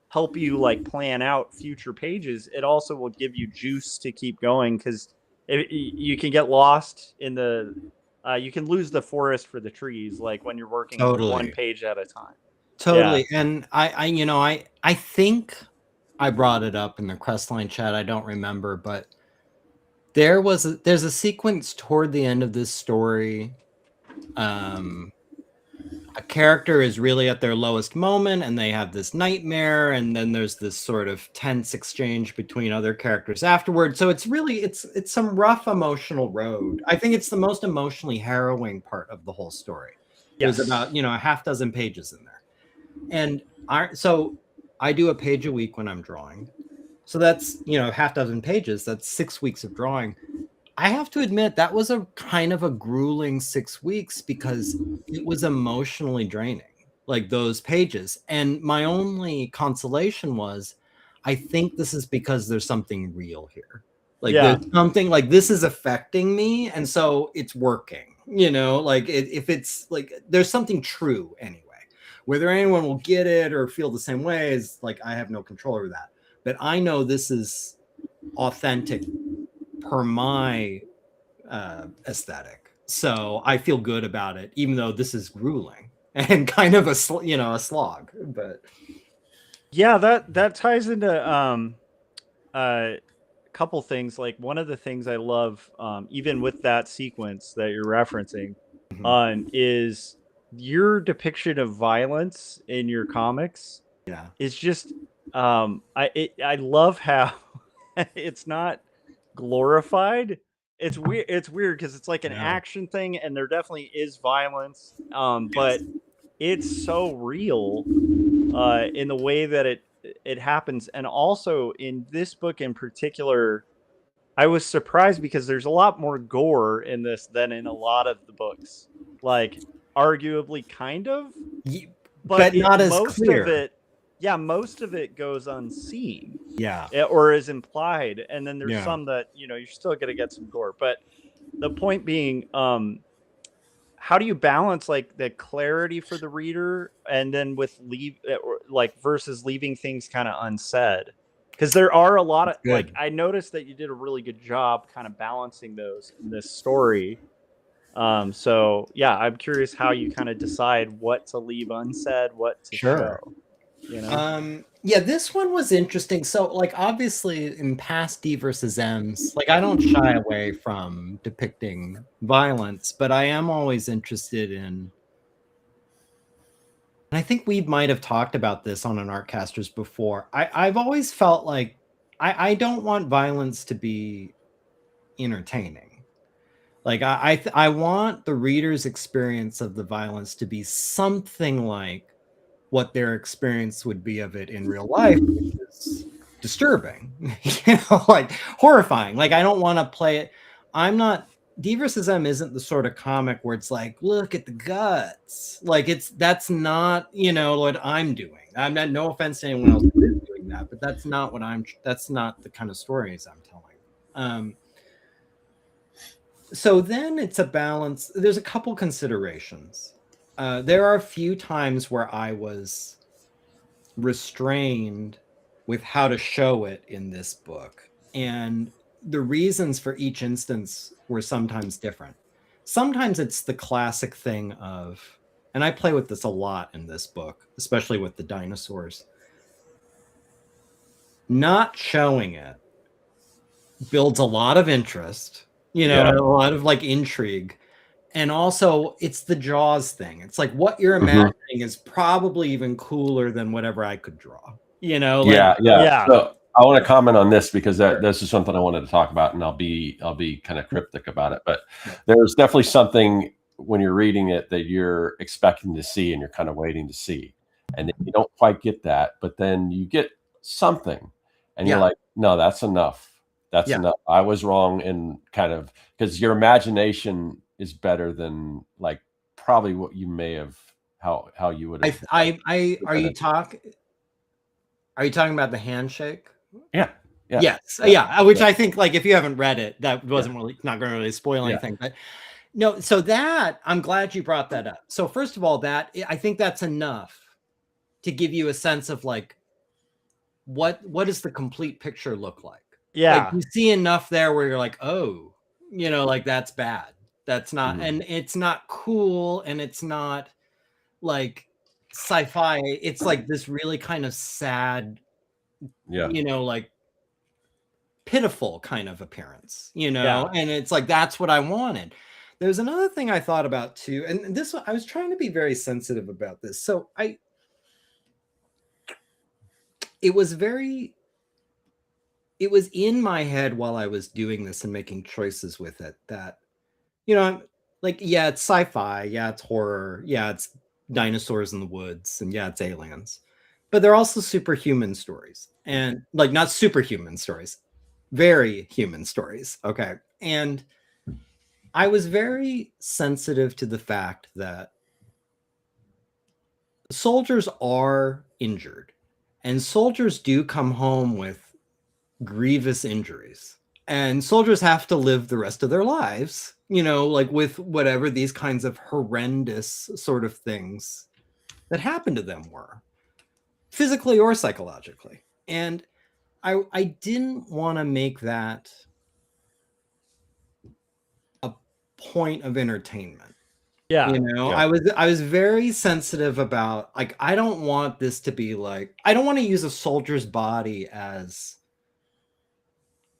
help you like plan out future pages, it also will give you juice to keep going, because you can get lost in the you can lose the forest for the trees, like when you're working one page at a time. Totally. Yeah. And I think I brought it up in the Crestline chat. I don't remember, but there's a sequence toward the end of this story. A character is really at their lowest moment and they have this nightmare, and then there's this sort of tense exchange between other characters afterwards. So it's really it's some rough emotional road. I think it's the most emotionally harrowing part of the whole story. There's about, a half dozen pages in there. And so I do a page a week when I'm drawing. So that's, half dozen pages. That's 6 weeks of drawing. I have to admit that was a kind of a grueling 6 weeks because it was emotionally draining, like those pages. And my only consolation was, I think this is because there's something real here. Like there's something like this is affecting me. And so it's working, like if it's like, there's something true anyway. Whether anyone will get it or feel the same way is like, I have no control over that. But I know this is authentic per my aesthetic. So I feel good about it, even though this is grueling and kind of a slog. But yeah, that ties into a couple things. Like one of the things I love, even with that sequence that you're referencing, is your depiction of violence in your comics. Is just I love how it's not glorified. It's weird because it's like an action thing and there definitely is violence, but it's so real in the way that it happens. And also in this book in particular, I was surprised because there's a lot more gore in this than in a lot of the books. Like arguably kind of, but not as clear. Most of it goes unseen. Or is implied. And then there's some that, you're still going to get some gore. But the point being, how do you balance like the clarity for the reader and then with versus leaving things kind of unsaid? Because there are a lot of like, I noticed that you did a really good job kind of balancing those in this story. So yeah, I'm curious how you kind of decide what to leave unsaid, what to show. This one was interesting. So like obviously in past D versus M's, like I don't shy away from depicting violence, but I am always interested in and I think we might have talked about this on an Artcasters before. I've always felt like I don't want violence to be entertaining. Like I want the reader's experience of the violence to be something like what their experience would be of it in real life, which is disturbing, like horrifying. Like I don't want to play it. I'm not. D versus M isn't the sort of comic where it's like, look at the guts. Like that's not what I'm doing. I'm not. No offense to anyone else who is doing that, but that's not what I'm. That's not the kind of stories I'm telling. So then it's a balance. There's a couple considerations. There are a few times where I was restrained with how to show it in this book. And the reasons for each instance were sometimes different. Sometimes it's the classic thing of, and I play with this a lot in this book, especially with the dinosaurs, not showing it builds a lot of interest, a lot of like intrigue. And also it's the Jaws thing. It's like what you're imagining is probably even cooler than whatever I could draw, Yeah. So I want to comment on this because this is something I wanted to talk about, and I'll be kind of cryptic about it. But there's definitely something when you're reading it that you're expecting to see and you're kind of waiting to see, and you don't quite get that, but then you get something, and you're like, no, that's enough. That's enough. I was wrong, and kind of because your imagination is better than like probably what you may have how you would have. Are you talking about the handshake? Yeah. Yes. Yeah. Which I think, like, if you haven't read it, that wasn't really not going to really spoil anything. But no, so that I'm glad you brought that up. So first of all, that I think that's enough to give you a sense of like what does the complete picture look like? Yeah. Like, you see enough there where you're like, oh, like that's bad. That's not, and it's not cool, and it's not like sci-fi. It's like this really kind of sad, like pitiful kind of appearance, and it's like that's what I wanted. There's another thing I thought about too, and this I was trying to be very sensitive about this. So it was in my head while I was doing this and making choices with it that, I'm like, yeah, it's sci-fi, yeah, it's horror, yeah, it's dinosaurs in the woods, and yeah, it's aliens, but they're also superhuman stories, and like not superhuman stories, very human stories. Okay. And I was very sensitive to the fact that soldiers are injured, and soldiers do come home with grievous injuries, and soldiers have to live the rest of their lives, like with whatever these kinds of horrendous sort of things that happened to them were, physically or psychologically. And I didn't want to make that a point of entertainment. I was very sensitive about, like, I don't want this to be like, I don't want to use a soldier's body as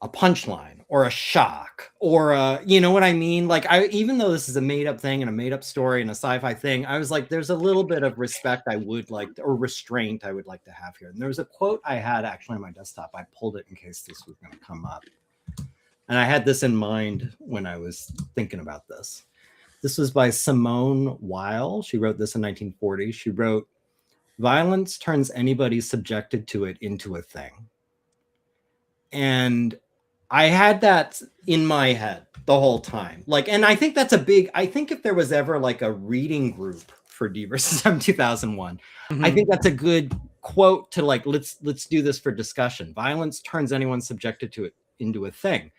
a punchline or a shock or what I mean? Like, even though this is a made up thing and a made up story and a sci-fi thing, I was like, there's a little bit of respect I would like or restraint I would like to have here. And there was a quote I had actually on my desktop. I pulled it in case this was going to come up. And I had this in mind when I was thinking about this. This was by Simone Weil. She wrote this in 1940. She wrote, "Violence turns anybody subjected to it into a thing." And I had that in my head the whole time. Like, and I think that's I think if there was ever like a reading group for D versus M 2001, I think that's a good quote to like, let's do this for discussion. Violence turns anyone subjected to it into a thing.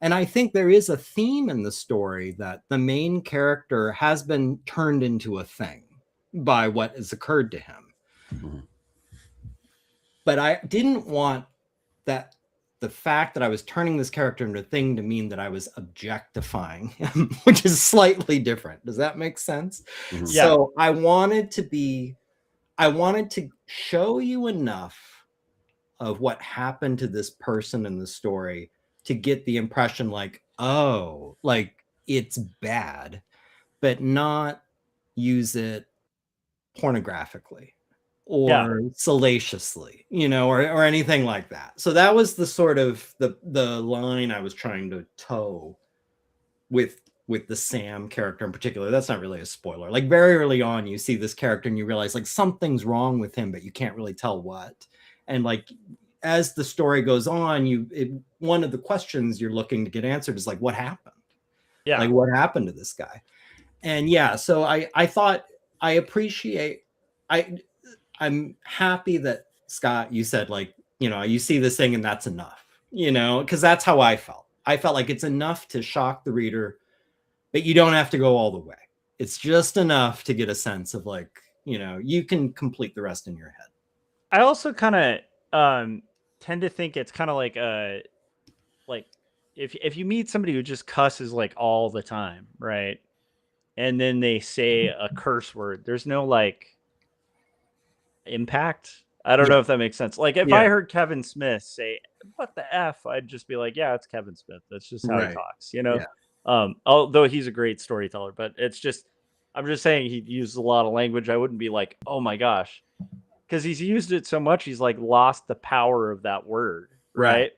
And I think there is a theme in the story that the main character has been turned into a thing by what has occurred to him. But I didn't want that the fact that I was turning this character into a thing to mean that I was objectifying him, which is slightly different. Does that make sense? So I wanted to show you enough of what happened to this person in the story to get the impression like, oh, like it's bad, but not use it pornographically or salaciously, you know, or anything like that. So that was the sort of the line I was trying to toe with the Sam character in particular. That's not really a spoiler. Like very early on, you see this character and you realize like something's wrong with him, but you can't really tell what. And like as the story goes on, one of the questions you're looking to get answered is like, what happened? Yeah. Like what happened to this guy? And yeah, so I thought I'm happy that Scott, you said like, you know, you see this thing and that's enough, you know, because that's how I felt. I felt like it's enough to shock the reader, but you don't have to go all the way. It's just enough to get a sense of like, you know, you can complete the rest in your head. I also kind of tend to think it's kind of like if you meet somebody who just cusses like all the time, right? And then they say a curse word, there's no like impact. I don't know if that makes sense. Like if I heard Kevin Smith say what the F, I'd just be like, yeah, it's Kevin Smith. That's just how he talks, you know? Although he's a great storyteller, but I'm just saying he uses a lot of language. I wouldn't be like, oh my gosh, because he's used it so much, he's like lost the power of that word. Right.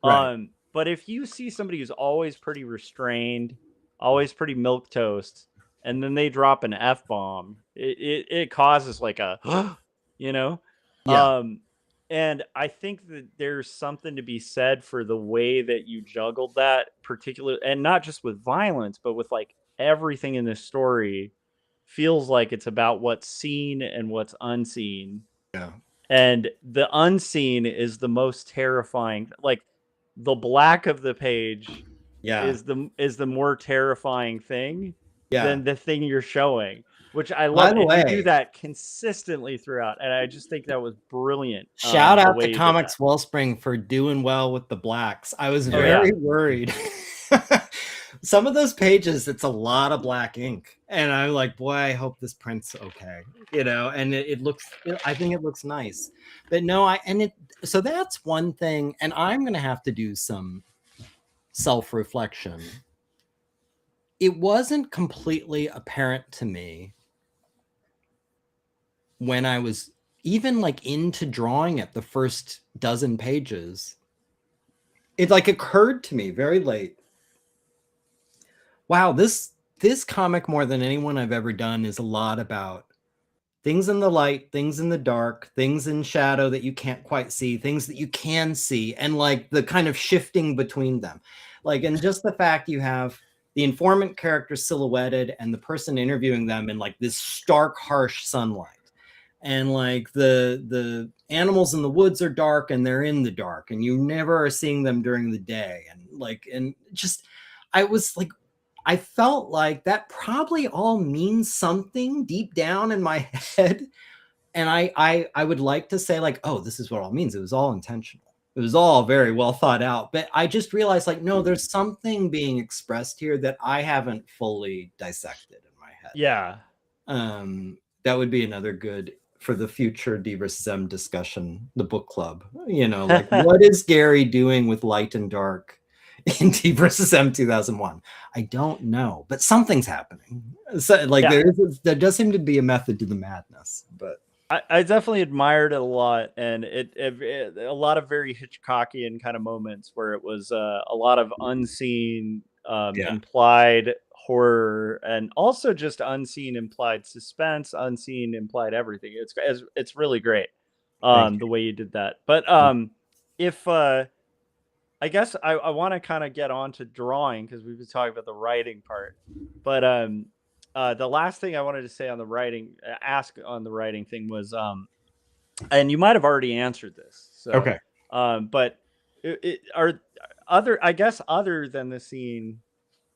But if you see somebody who's always pretty restrained, always pretty milquetoast, and then they drop an F-bomb, it causes like a, you know? And I think that there's something to be said for the way that you juggled that particular, and not just with violence, but with like everything in this story feels like it's about what's seen and what's unseen. Yeah. And the unseen is the most terrifying. Like the black of the page is the more terrifying thing than the thing you're showing, which I love. And you do that consistently throughout, and I just think that was brilliant. Shout out to Comics Wellspring for doing well with the blacks. I was very worried. Some of those pages, it's a lot of black ink, and I'm like, boy, I hope this print's okay, you know. And it looks, I think it looks nice, but no, so that's one thing, and I'm gonna have to do some self-reflection. It wasn't completely apparent to me when I was even like into drawing at the first dozen pages. It like occurred to me very late. Wow, this comic, more than anyone I've ever done, is a lot about things in the light, things in the dark, things in shadow that you can't quite see, things that you can see, and like the kind of shifting between them. Like, and just the fact you have the informant character silhouetted and the person interviewing them in like this stark, harsh sunlight. And like the animals in the woods are dark and they're in the dark, and you never are seeing them during the day. And like, and just, I felt like that probably all means something deep down in my head. And I would like to say like, oh, this is what all means. It was all intentional. It was all very well thought out. But I just realized like, no, there's something being expressed here that I haven't fully dissected in my head. Yeah. That would be another good for the future D versus M discussion, the book club, you know, like what is Gary doing with light and dark in D versus M 2001? I don't know, but something's happening. So like there does seem to be a method to the madness, but I definitely admired it a lot, and it a lot of very Hitchcockian kind of moments where it was a lot of unseen implied horror, and also just unseen implied suspense, unseen implied everything. It's really great the way you did that. But if I guess I want to kind of get on to drawing, because we've been talking about the writing part. But the last thing I wanted to say on the writing, ask on the writing thing was, and you might have already answered this. So, okay. But are other than the scene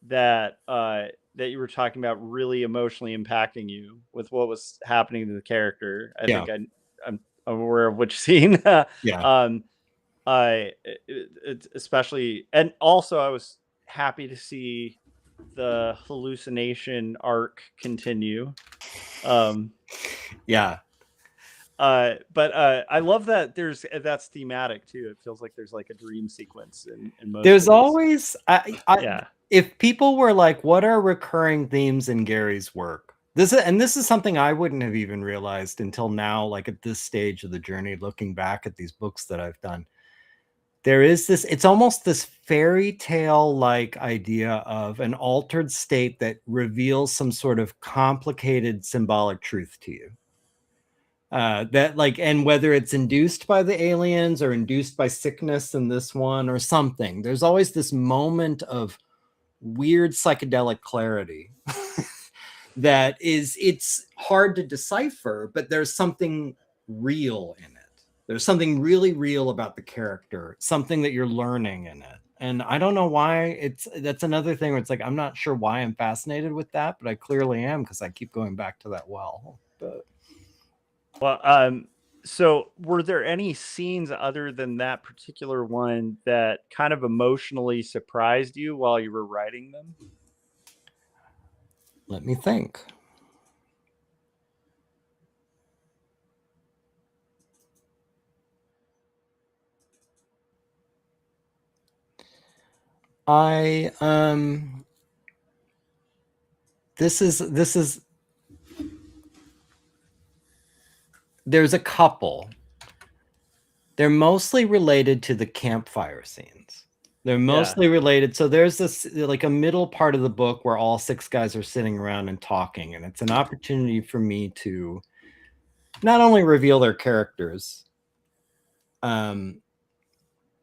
that that you were talking about really emotionally impacting you with what was happening to the character. I think I'm aware of which scene. Especially, and also I was happy to see the hallucination arc continue. But I love that that's thematic too. It feels like there's like a dream sequence in most. There's always if people were like, what are recurring themes in Gary's work? This is something I wouldn't have even realized until now, like at this stage of the journey, looking back at these books that I've done. There is this, it's almost this fairy tale like idea of an altered state that reveals some sort of complicated symbolic truth to you. That like, and whether it's induced by the aliens or induced by sickness in this one or something, there's always this moment of weird psychedelic clarity that is, it's hard to decipher, but there's something real in it. There's something really real about the character, something that you're learning in it. And I don't know why. That's another thing where it's like, I'm not sure why I'm fascinated with that, but I clearly am, because I keep going back to that well. But Well, so were there any scenes other than that particular one that kind of emotionally surprised you while you were writing them? let me think. This is there's a couple. They're mostly related to the campfire scenes. They're mostly related. So there's this like a middle part of the book where all 6 guys are sitting around and talking, and it's an opportunity for me to not only reveal their characters, to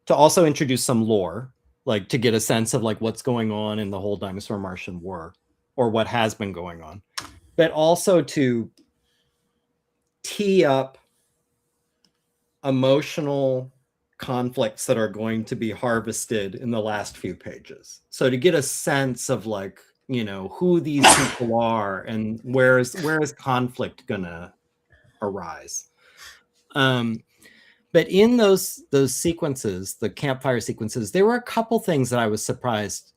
also introduce some lore, like to get a sense of like what's going on in the whole Dinosaur Martian War, or what has been going on, but also to tee up emotional conflicts that are going to be harvested in the last few pages. So to get a sense of like, you know, who these people are and where is conflict gonna arise. But in those sequences, the campfire sequences, there were a couple things that I was surprised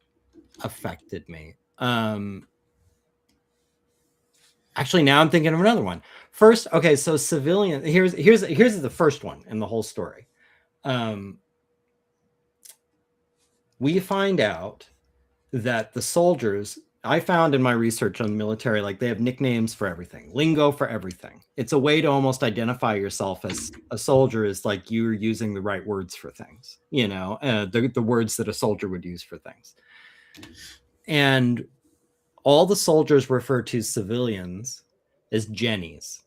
affected me. Actually, now I'm thinking of another one. First, okay, so civilian. Here's the first one in the whole story. We find out that the soldiers, I found in my research on the military, like they have nicknames for everything, lingo for everything. It's a way to almost identify yourself as a soldier, is like you're using the right words for things, you know, the words that a soldier would use for things. And all the soldiers refer to civilians as Jennies.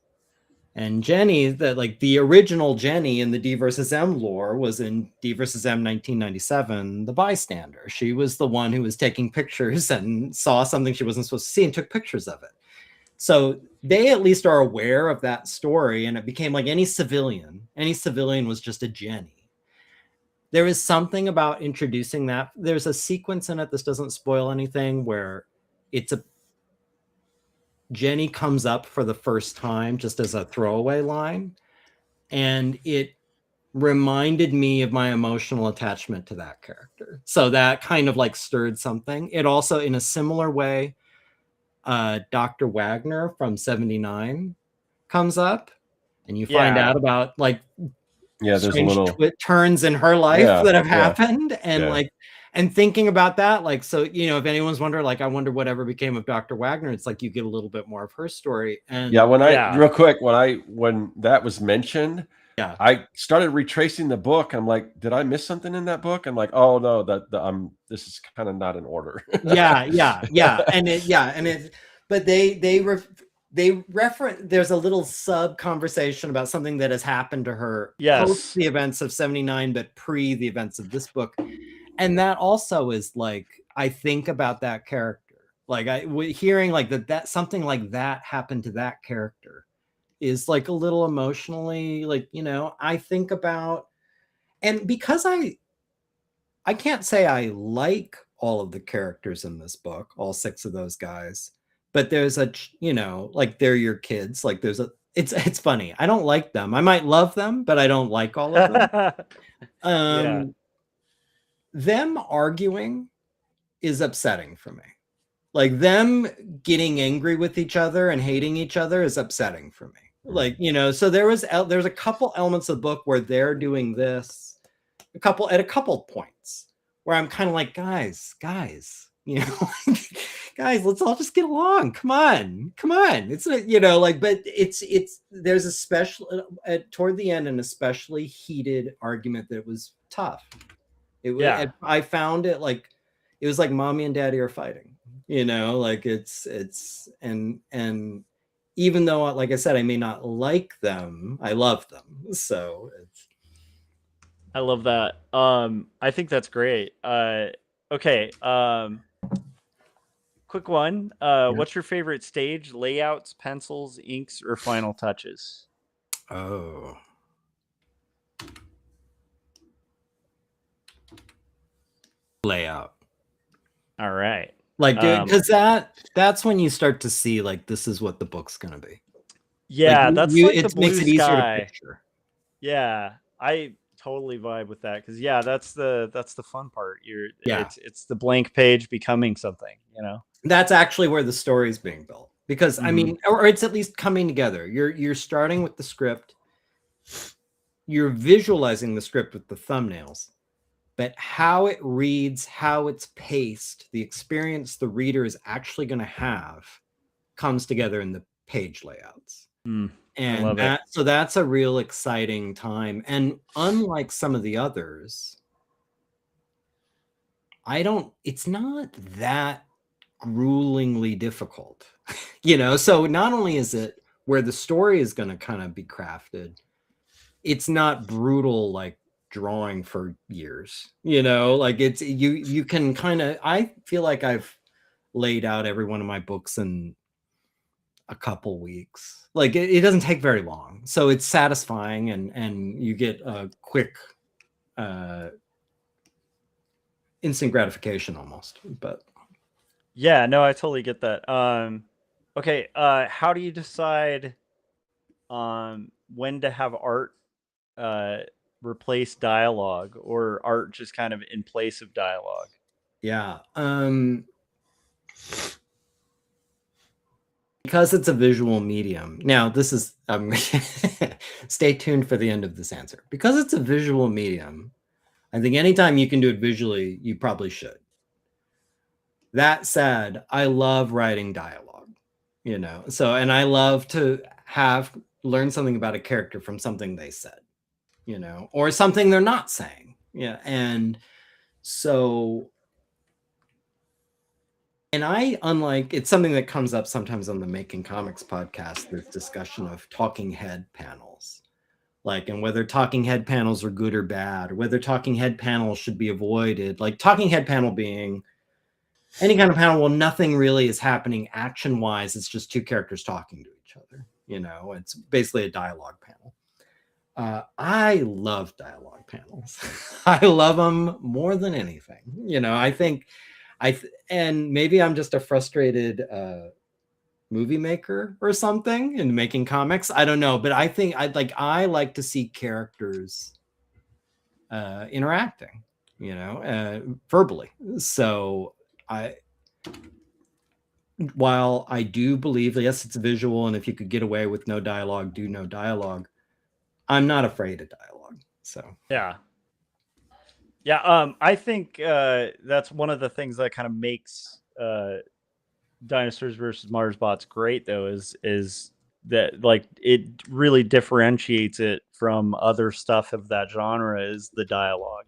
And Jenny, that like the original Jenny in the D versus M lore was in D versus M 1997, the bystander. She was the one who was taking pictures and saw something she wasn't supposed to see and took pictures of it. So they at least are aware of that story, and it became like any civilian was just a Jenny. There is something about introducing that. There's a sequence in it, this doesn't spoil anything, where it's a Jenny comes up for the first time just as a throwaway line, and it reminded me of my emotional attachment to that character. So that kind of like stirred something. It also, in a similar way, Dr. Wagner from 79 comes up, and you find out about like there's a little turns in her life that have happened, and like, and thinking about that, like, so, you know, if anyone's wondering, like, I wonder whatever became of Dr. Wagner, it's like you get a little bit more of her story. And real quick, when that was mentioned, I started retracing the book. I'm like, did I miss something in that book? I'm like, oh no, this is kind of not in order. But they reference, there's a little sub conversation about something that has happened to her post the events of 79, but pre the events of this book. And that also is like, I think about that character, like hearing like that something like that happened to that character is like a little emotionally, like, you know, I think about, and because I can't say I like all of the characters in this book, all 6 of those guys, but there's a, you know, like they're your kids, like there's a, it's funny. I don't like them. I might love them, but I don't like all of them. Them arguing is upsetting for me. Like them getting angry with each other and hating each other is upsetting for me. Like, you know, so there's a couple elements of the book where they're doing this at a couple points where I'm kind of like, guys, you know, guys, let's all just get along. Come on. It's not, like, but it's there's a special toward the end, an especially heated argument that was tough. It was, I found it like, it was like mommy and daddy are fighting, like it's and even though, like I said, I may not like them, I love them. So I love that. I think that's great. Okay. Quick one. What's your favorite stage? Layouts, pencils, inks, or final touches? Oh. Layout. All right. Like, because that's when you start to see, like, this is what the book's gonna be. Yeah, like, it makes it easier to picture. Yeah, I totally vibe with that, because that's the fun part. It's the blank page becoming something. That's actually where the story is being built, because I mean, or it's at least coming together. You're starting with the script, you're visualizing the script with the thumbnails. But how it reads, how it's paced, the experience the reader is actually going to have comes together in the page layouts. And so that's a real exciting time. And unlike some of the others, it's not that gruelingly difficult, So not only is it where the story is going to kind of be crafted, it's not brutal, like drawing for years, like it's you can kind of, I feel like I've laid out every one of my books in a couple weeks. Like it doesn't take very long, so it's satisfying, and you get a quick instant gratification almost. But yeah, no, I totally get that. Okay, how do you decide when to have art replace dialogue, or art just kind of in place of dialogue? Yeah. Because it's a visual medium. Now, this is stay tuned for the end of this answer. Because it's a visual medium, I think anytime you can do it visually, you probably should. That said, I love writing dialogue, so, and I love to learn something about a character from something they said, or something they're not saying. Yeah. And so, and it's something that comes up sometimes on the Making Comics podcast, this discussion of talking head panels, and whether talking head panels are good or bad, or whether talking head panels should be avoided. Like talking head panel being any kind of panel where nothing really is happening action wise. It's just two characters talking to each other. It's basically a dialogue panel. I love dialogue panels. I love them more than anything. I think and maybe I'm just a frustrated movie maker or something in making comics. I don't know, but I think I like to see characters interacting, verbally. So while I do believe, yes, it's visual, and if you could get away with no dialogue, do no dialogue, I'm not afraid of dialogue. So yeah. I think that's one of the things that kind of makes Dinosaurs versus Marsbots great, though, is that, like, it really differentiates it from other stuff of that genre is the dialogue.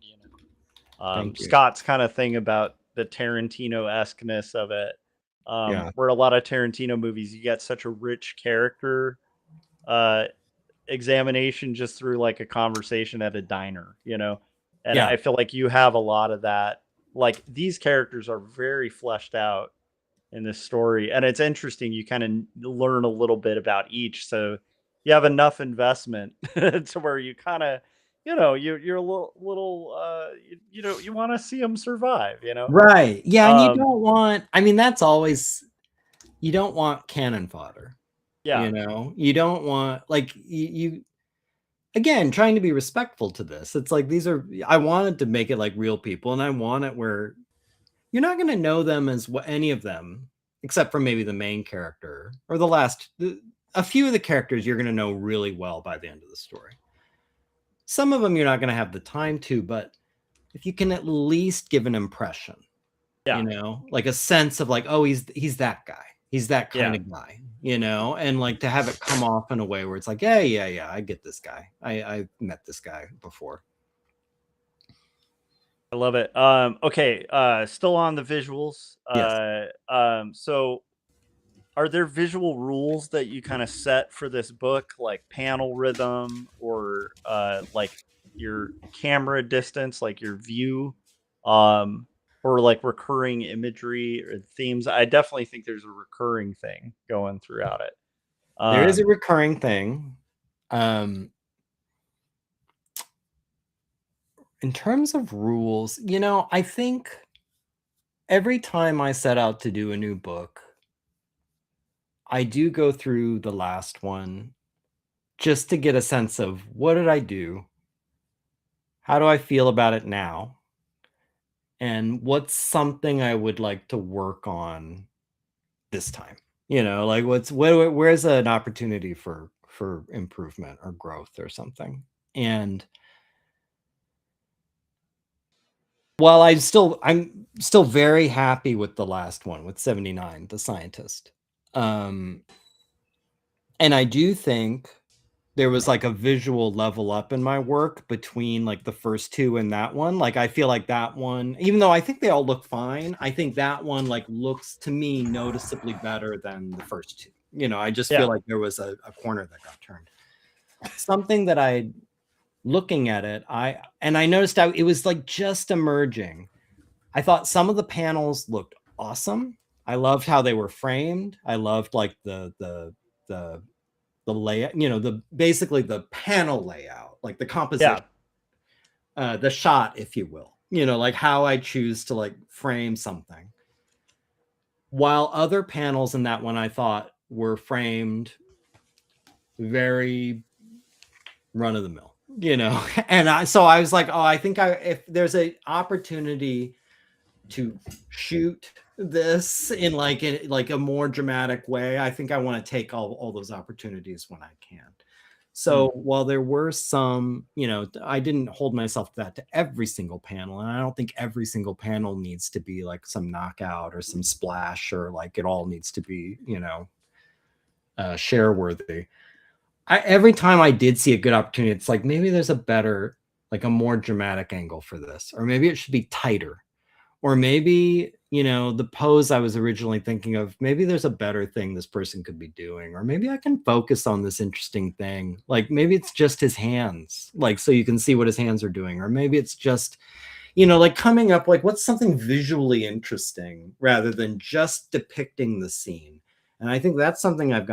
Scott's kind of thing about the Tarantino-esqueness of it, where a lot of Tarantino movies, you get such a rich character examination just through like a conversation at a diner, and I feel like you have a lot of that. Like, these characters are very fleshed out in this story, and it's interesting. You kind of learn a little bit about each, so you have enough investment to where you kind of, you're a little you want to see them survive, right? Yeah. And you don't want, I mean, that's always, you don't want cannon fodder. Yeah. You don't want, like, you again, trying to be respectful to this. It's like, I wanted to make it like real people, and I want it where you're not going to know them as any of them, except for maybe the main character or a few of the characters you're going to know really well by the end of the story. Some of them you're not going to have the time to, but if you can at least give an impression, Yeah. you know, like a sense of like, oh, he's that guy. He's that kind Yeah. of guy, you know, and like to have it come off in a way where it's like, yeah, I get this guy. I met this guy before. I love it. Okay. Still on the visuals. Yes. So are there visual rules that you kind of set for this book, like panel rhythm or like your camera distance, like your view, or like recurring imagery or themes? I definitely think there's a recurring thing going throughout it. There is a recurring thing. In terms of rules, you know, I think every time I set out to do a new book, I do go through the last one just to get a sense of what did I do? How do I feel about it now? And what's something I would like to work on this time? You know, like where's an opportunity for improvement or growth or something? And while I'm still very happy with the last one with 79, the scientist. And I do think there was like a visual level up in my work between like the first two and that one. Like I feel like that one, even though I think they all look fine, I think that one like looks to me noticeably better than the first two. You know, I just feel like there was a corner that got turned. Something that I looking at it, I noticed it was like just emerging. I thought some of the panels looked awesome. I loved how they were framed. I loved like the layout, you know, basically the panel layout, like the composition, the shot, if you will, you know, like how I choose to like frame something. While other panels in that one I thought were framed very run of the mill, you know, and so I was like, oh, I think if there's an opportunity to shoot this in like a more dramatic way, I think I want to take all those opportunities when I can. So while there were some, you know, I didn't hold myself to that to every single panel, and I don't think every single panel needs to be like some knockout or some splash or like it all needs to be, you know, share worthy. Every time I did see a good opportunity, it's like maybe there's a better, like a more dramatic angle for this, or maybe it should be tighter. Or maybe, you know, the pose I was originally thinking of, maybe there's a better thing this person could be doing. Or maybe I can focus on this interesting thing. Like maybe it's just his hands, like so you can see what his hands are doing. Or maybe it's just, you know, like coming up, like what's something visually interesting rather than just depicting the scene. And I think that's something I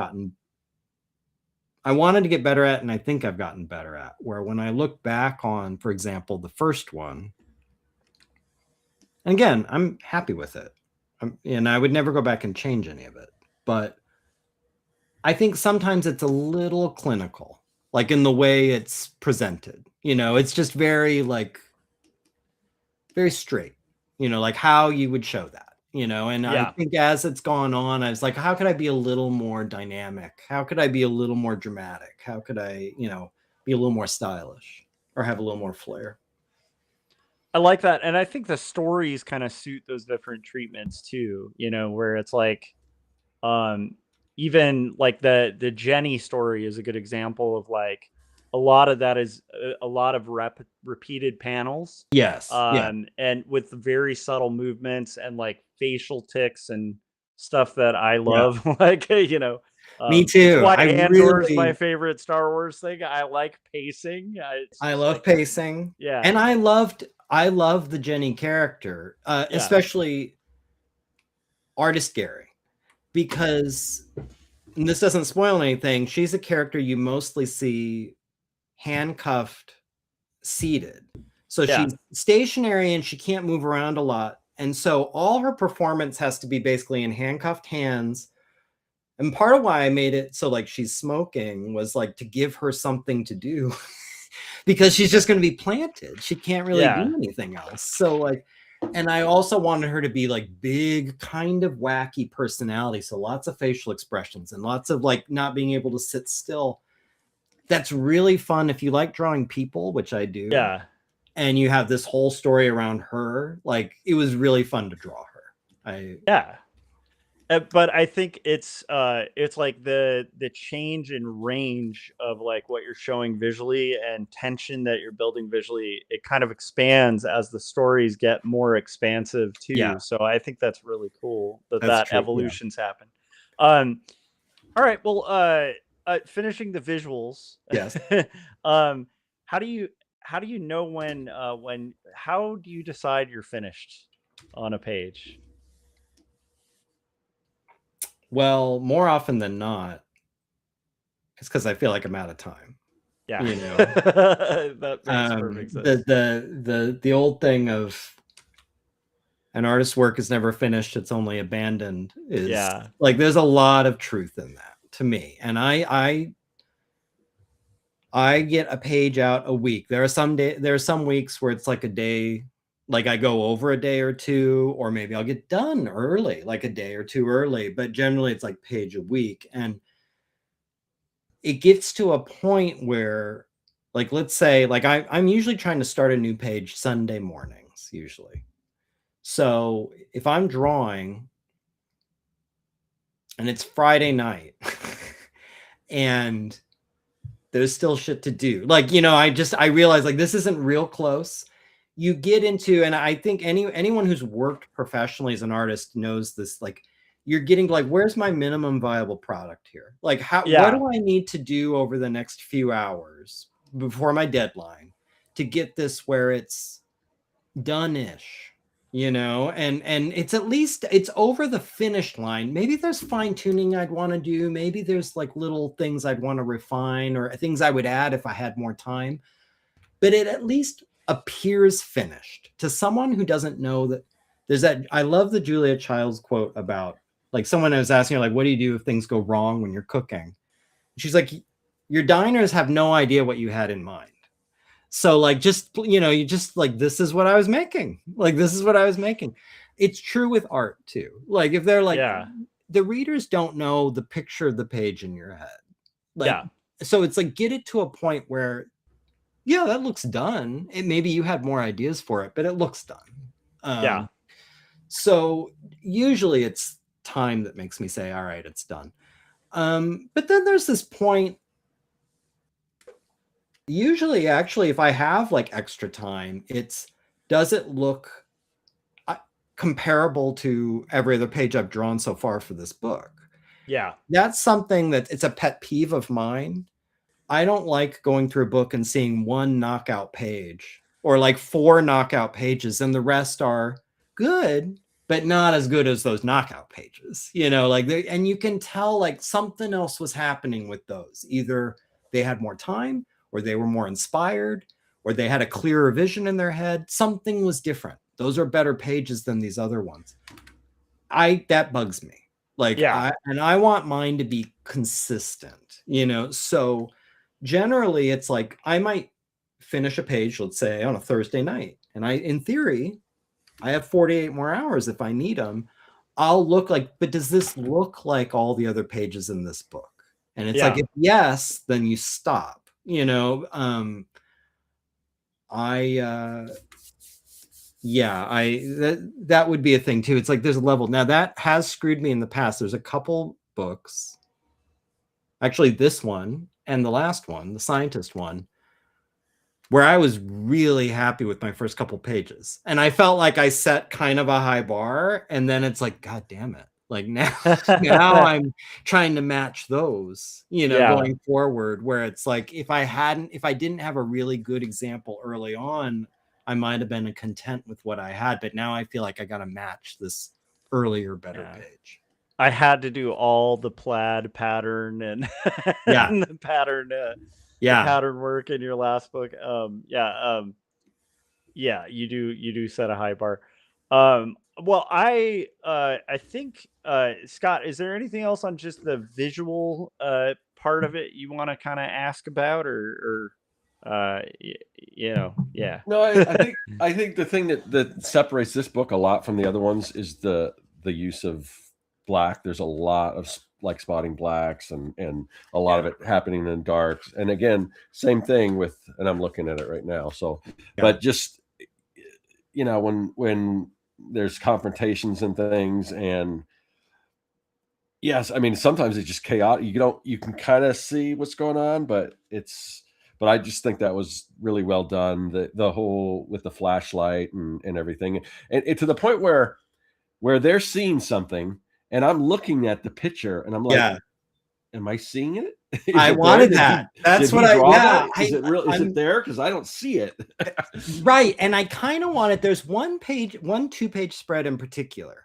wanted to get better at, and I think I've gotten better at, where when I look back on, for example, the first one, and again, I'm happy with it. And I would never go back and change any of it. But I think sometimes it's a little clinical, like in the way it's presented. You know, it's just very straight, you know, like how you would show that, you know. And I think as it's gone on, I was like, how could I be a little more dynamic? How could I be a little more dramatic? How could I, you know, be a little more stylish or have a little more flair? I like that. And I think the stories kind of suit those different treatments too, you know, where it's like, even like the Jenny story is a good example of like, a lot of that is a lot of repeated panels. Yes. And with very subtle movements and like facial tics and stuff that I love, like, you know, me too. Why Andor's my favorite Star Wars thing. I like pacing. I love pacing. Yeah. And I love the Jenny character, especially artist Gary, because, and this doesn't spoil anything, she's a character you mostly see handcuffed, seated. So she's stationary and she can't move around a lot. And so all her performance has to be basically in handcuffed hands. And part of why I made it so like she's smoking was like to give her something to do because she's just going to be planted. She can't really do anything else. So like, and I also wanted her to be like big, kind of wacky personality. So lots of facial expressions and lots of like not being able to sit still. That's really fun if you like drawing people, which I do. Yeah. And you have this whole story around her. Like it was really fun to draw her. Yeah. But I think it's like the change in range of like what you're showing visually and tension that you're building visually, it kind of expands as the stories get more expansive too. Yeah. So I think that's really cool that That's true, yeah. evolution's happened. All right, well, finishing the visuals. Yes. How do you know when how do you decide you're finished on a page? Well, more often than not, it's because I feel like I'm out of time. Yeah, You know, that makes perfect sense. the old thing of an artist's work is never finished; it's only abandoned. Is Yeah. like there's a lot of truth in that to me, and I get a page out a week. There are some weeks where it's like a day. Like I go over a day or two, or maybe I'll get done early, like a day or two early, but generally it's like page a week. And it gets to a point where, like, let's say, like I'm usually trying to start a new page Sunday mornings, usually. So if I'm drawing and it's Friday night and there's still shit to do, like, you know, I realize like this isn't real close. You get into, and I think anyone who's worked professionally as an artist knows this, like you're getting like, where's my minimum viable product here? Like what do I need to do over the next few hours before my deadline to get this where it's done-ish, you know? And it's at least it's over the finish line. Maybe there's fine tuning I'd want to do. Maybe there's like little things I'd want to refine or things I would add if I had more time, but it at least appears finished to someone who doesn't know that there's that. I love the Julia Childs quote about like someone was asking her, like, what do you do if things go wrong when you're cooking? She's like, your diners have no idea what you had in mind. So like, just, you know, you just like, this is what I was making. Like, this is what I was making. It's true with art too. Like if they're like, the readers don't know the picture of the page in your head. Like, so it's like, get it to a point where, yeah, that looks done. Maybe you had more ideas for it, but it looks done. So usually it's time that makes me say, all right, it's done. But then there's this point. Usually, actually, if I have like extra time, does it look comparable to every other page I've drawn so far for this book? Yeah. That's something that it's a pet peeve of mine. I don't like going through a book and seeing one knockout page or like 4 knockout pages and the rest are good, but not as good as those knockout pages, you know, like and you can tell like something else was happening with those. Either they had more time or they were more inspired or they had a clearer vision in their head. Something was different. Those are better pages than these other ones. That bugs me. Like, I want mine to be consistent, you know? So generally it's like, I might finish a page, let's say on a Thursday night. And in theory, I have 48 more hours if I need them. I'll look like, but does this look like all the other pages in this book? And it's like, if yes, then you stop, you know? That would be a thing too. It's like, there's a level. Now that has screwed me in the past. There's a couple books, actually this one and the last one, the scientist one, where I was really happy with my first couple pages. And I felt like I set kind of a high bar. And then it's like, God damn it. Like now I'm trying to match those, you know, going forward, where it's like, if I didn't have a really good example early on, I might've been content with what I had. But now I feel like I got to match this earlier, better page. I had to do all the plaid pattern and, and the pattern, the pattern work in your last book. You do set a high bar. Well, I think, Scott, is there anything else on just the visual part of it you want to kind of ask about, or you know? Yeah. No, I think the thing that separates this book a lot from the other ones is the use of black. There's a lot of like spotting blacks and a lot of it happening in darks. And again, same thing and I'm looking at it right now. So, but just, you know, when there's confrontations and things, and yes, I mean sometimes it's just chaotic. You can kind of see what's going on, but I just think that was really well done. The whole with the flashlight and everything, and to the point where they're seeing something and I'm looking at the picture and I'm like, Yeah. am I seeing it? I wanted that. That's what yeah. Is it real? Is it there? Because I don't see it. Right. And I kind of wanted, there's one 2-page spread in particular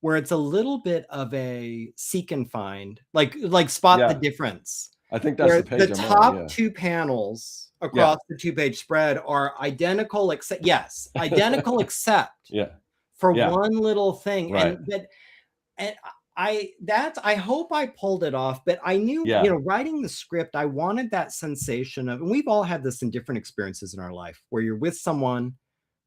where it's a little bit of a seek and find, like spot the difference. I think that's the page. The top 2 panels across the 2-page spread are identical, except identical except for one little thing. Right. And I hope I pulled it off, but I knew, writing the script, I wanted that sensation of, and we've all had this in different experiences in our life where you're with someone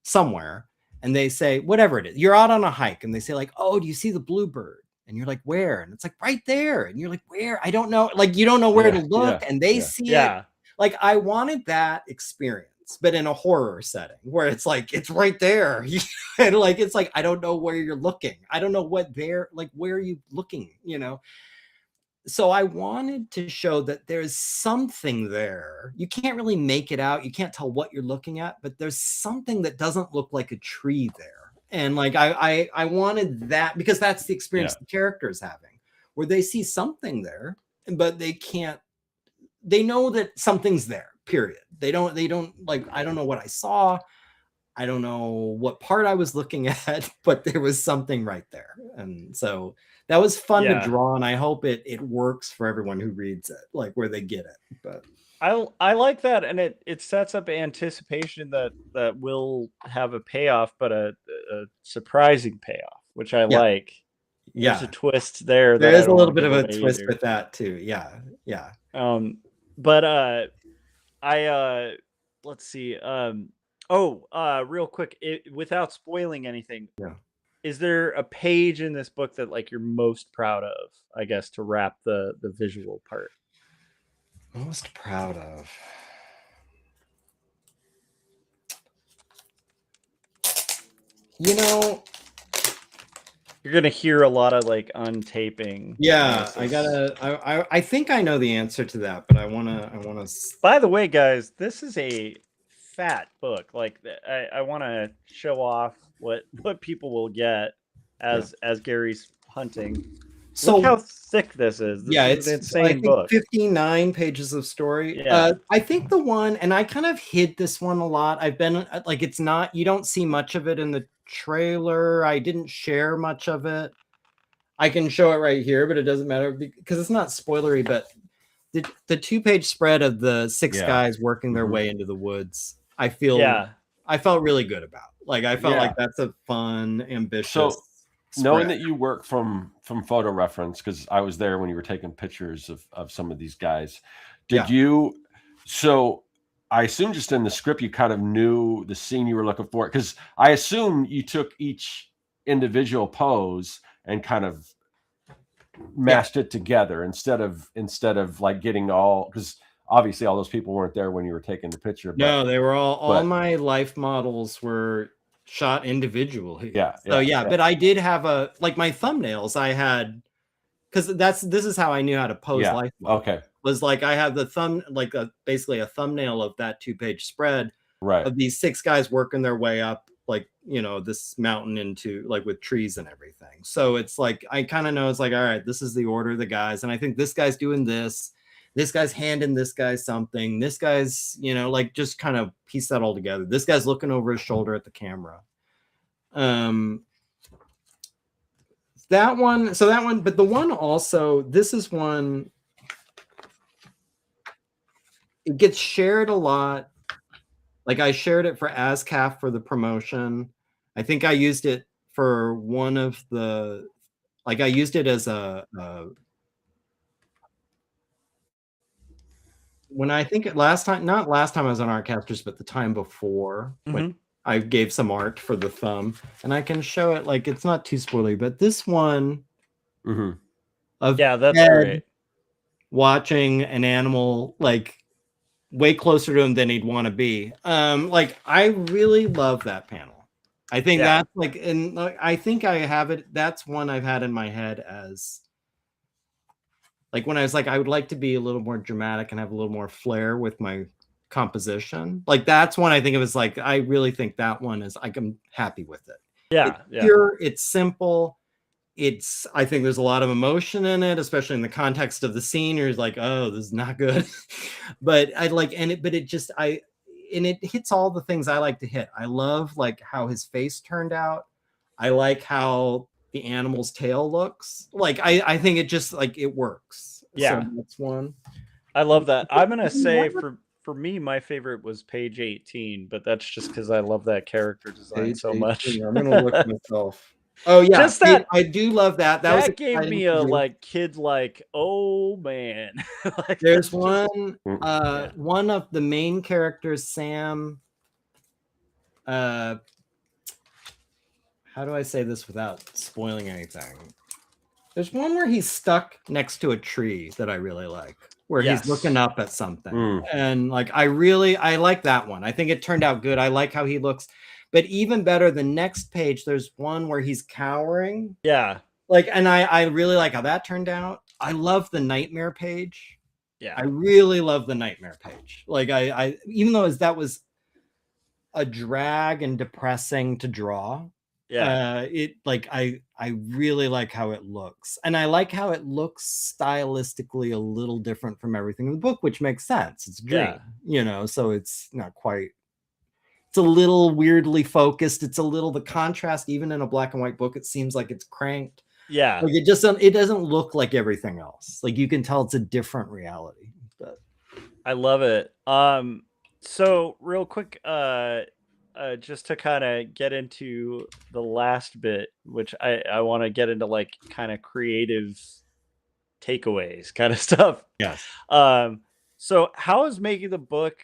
somewhere and they say, whatever it is, you're out on a hike and they say like, oh, do you see the bluebird? And you're like, where? And it's like, right there. And you're like, where? I don't know. Like, you don't know where to look and they see it. Like, I wanted that experience, but in a horror setting where it's like, it's right there. And like, it's like, I don't know where you're looking. I don't know what there, like, where are you looking, So I wanted to show that there's something there. You can't really make it out. You can't tell what you're looking at, but there's something that doesn't look like a tree there. And like, I wanted that because that's the experience the character is having, where they see something there, but they know that something's there, period. They don't like, I don't know what I saw. I don't know what part I was looking at, but there was something right there. And so that was fun to draw. And I hope it works for everyone who reads it, like where they get it. But I like that. And it sets up anticipation that will have a payoff, but a surprising payoff, which I like. There's a twist there. There is a little bit of a twist with that too. Yeah. But let's see. Real quick, without spoiling anything. Yeah. Is there a page in this book that like you're most proud of, I guess, to wrap the visual part? Most proud of. You're gonna hear a lot of like untaping. Yeah, I think I know the answer to that, but I wanna. By the way, guys, this is a fat book. Like I want to show off what people will get as Gary's hunting. So look how thick this is. This is an insane book. 59 pages of story. Yeah. I think the one, and I kind of hid this one a lot. I've been like, it's not, you don't see much of it in the trailer. I didn't share much of it. I can show it right here, but it doesn't matter because it's not spoilery. But the 2-page spread of the 6 guys working their way into the woods, I felt really good about. Like, I felt like that's a fun, ambitious. So knowing that you work from photo reference, because I was there when you were taking pictures of some of these guys, did you? So I assume just in the script you kind of knew the scene you were looking for, because I assume you took each individual pose and kind of mashed it together instead of like getting all, because obviously all those people weren't there when you were taking the picture. No, they were all my life models were shot individually. But I did have my thumbnails I had, because this is how I knew how to pose life models. Okay. Was like I have the basically a thumbnail of that 2-page spread of these 6 guys working their way up this mountain into like with trees and everything. So it's like I kind of know it's like, all right, this is the order of the guys, and I think this guy's doing this guy's handing this guy something, this guy's like just kind of piece that all together. This guy's looking over his shoulder at the camera. That one, but the one also, this is one, it gets shared a lot. Like I shared it for ASCAF for the promotion. I think I used it for one of the, like I used it as when I think not last time I was on Artcasters, but the time before, when I gave some art for the thumb, and I can show it, like it's not too spoilery, but this one of that's great. Watching an animal like way closer to him than he'd want to be. Like I really love that panel. I think Yeah. that's like, and like, I think I have it. That's one I've had in my head as like when I was like, I would like to be a little more dramatic and have a little more flair with my composition. Like that's one I think it was like, I really think that one is like, I'm happy with it. Yeah. It's Yeah. pure, it's simple. I think there's a lot of emotion in it, especially in the context of the scene. You're like, oh, this is not good. But I like, but it just, and it hits all the things I like to hit. I love like how his face turned out. I like how the animal's tail looks. Like, I think it just like, it works. Yeah. So that's one. I love that. I'm going to say for me, my favorite was page 18, but that's just because I love that character design so much. I'm going to look myself. Oh yeah, Just that I do love that. That gave me a like kid like, oh man. Like, there's one one of the main characters, Sam. How do I say this without spoiling anything? There's one where he's stuck next to a tree that I really like, where he's looking up at something. And like I like that one. I think it turned out good. I like how he looks. But even better, the next page, there's one where he's cowering. Yeah. Like, and I really like how that turned out. I love the nightmare page. Yeah. I really love the nightmare page. Like I even though that was a drag and depressing to draw. Yeah. It like I really like how it looks. And I like how it looks stylistically a little different from everything in the book, which makes sense. It's a dream, you know, so it's not quite. It's a little weirdly focused. It's a little the contrast, even in a black and white book, it seems like it's cranked. Yeah. Like it doesn't look like everything else. Like you can tell it's a different reality. But I love it. So real quick, just to kind of get into the last bit, which I want to get into like kind of creative takeaways kind of stuff. Yes. So how has making the book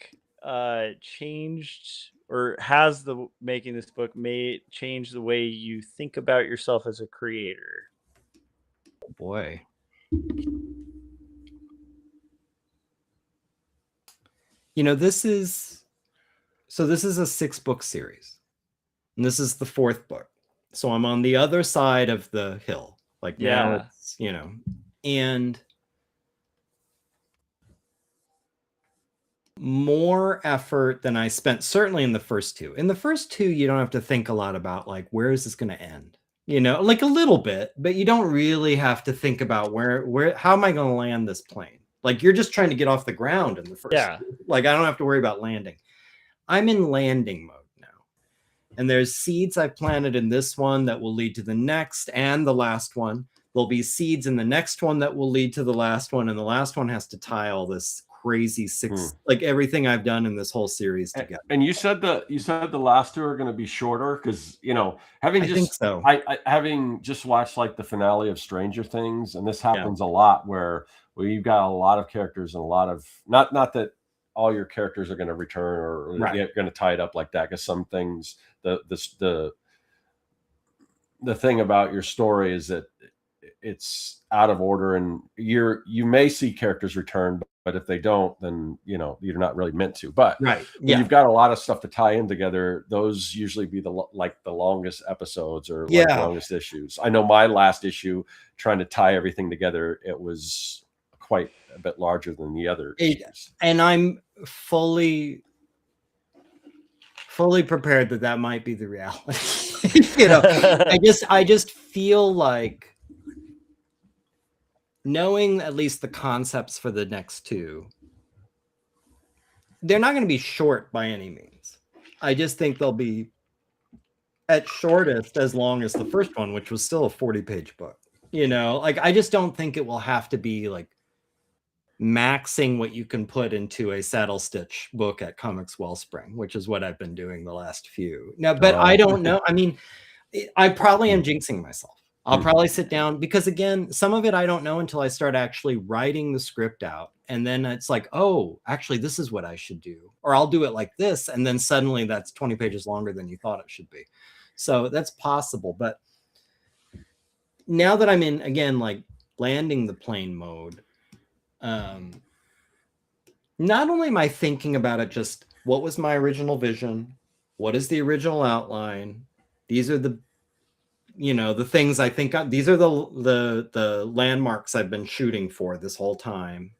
changed, or has the making this book change the way you think about yourself as a creator? Oh boy. You know, this is a 6-book series. And this is the 4th book. So I'm on the other side of the hill. Like now it's, you know, and more effort than I spent certainly in the first 2. In the first 2, you don't have to think a lot about like, where is this going to end? You know, like a little bit, but you don't really have to think about how am I going to land this plane? Like you're just trying to get off the ground in the first. Yeah. Like I don't have to worry about landing. I'm in landing mode now. And there's seeds I planted in this one that will lead to the next and the last one. There'll be seeds in the next one that will lead to the last one. And the last one has to tie all this crazy 6, like everything I've done in this whole series together. And you said the last 2 are going to be shorter because, you know, having just watched like the finale of Stranger Things, and this happens a lot where you've got a lot of characters and a lot of not that all your characters are going to return or you're going to tie it up like that, because some things the thing about your story is that it's out of order, and you may see characters return, but if they don't, then you know you're not really meant to. But you've got a lot of stuff to tie in together. Those usually be the longest episodes or the longest issues. I know my last issue, trying to tie everything together, it was quite a bit larger than the other issues. And I'm fully prepared that might be the reality. You know, I just feel like, knowing at least the concepts for the next 2, they're not going to be short by any means. I just think they'll be at shortest as long as the first one, which was still a 40-page book. You know, like I just don't think it will have to be like maxing what you can put into a saddle stitch book at Comics Wellspring, which is what I've been doing the last few. Now, but I don't know. I mean, I probably am jinxing myself. I'll probably sit down because, again, some of it I don't know until I start actually writing the script out. And then it's like, oh, actually, this is what I should do. Or I'll do it like this. And then suddenly that's 20 pages longer than you thought it should be. So that's possible. But now that I'm in, again, like landing the plane mode, not only am I thinking about it, just what was my original vision? What is the original outline? These are the, the things I think, these are the landmarks I've been shooting for this whole time.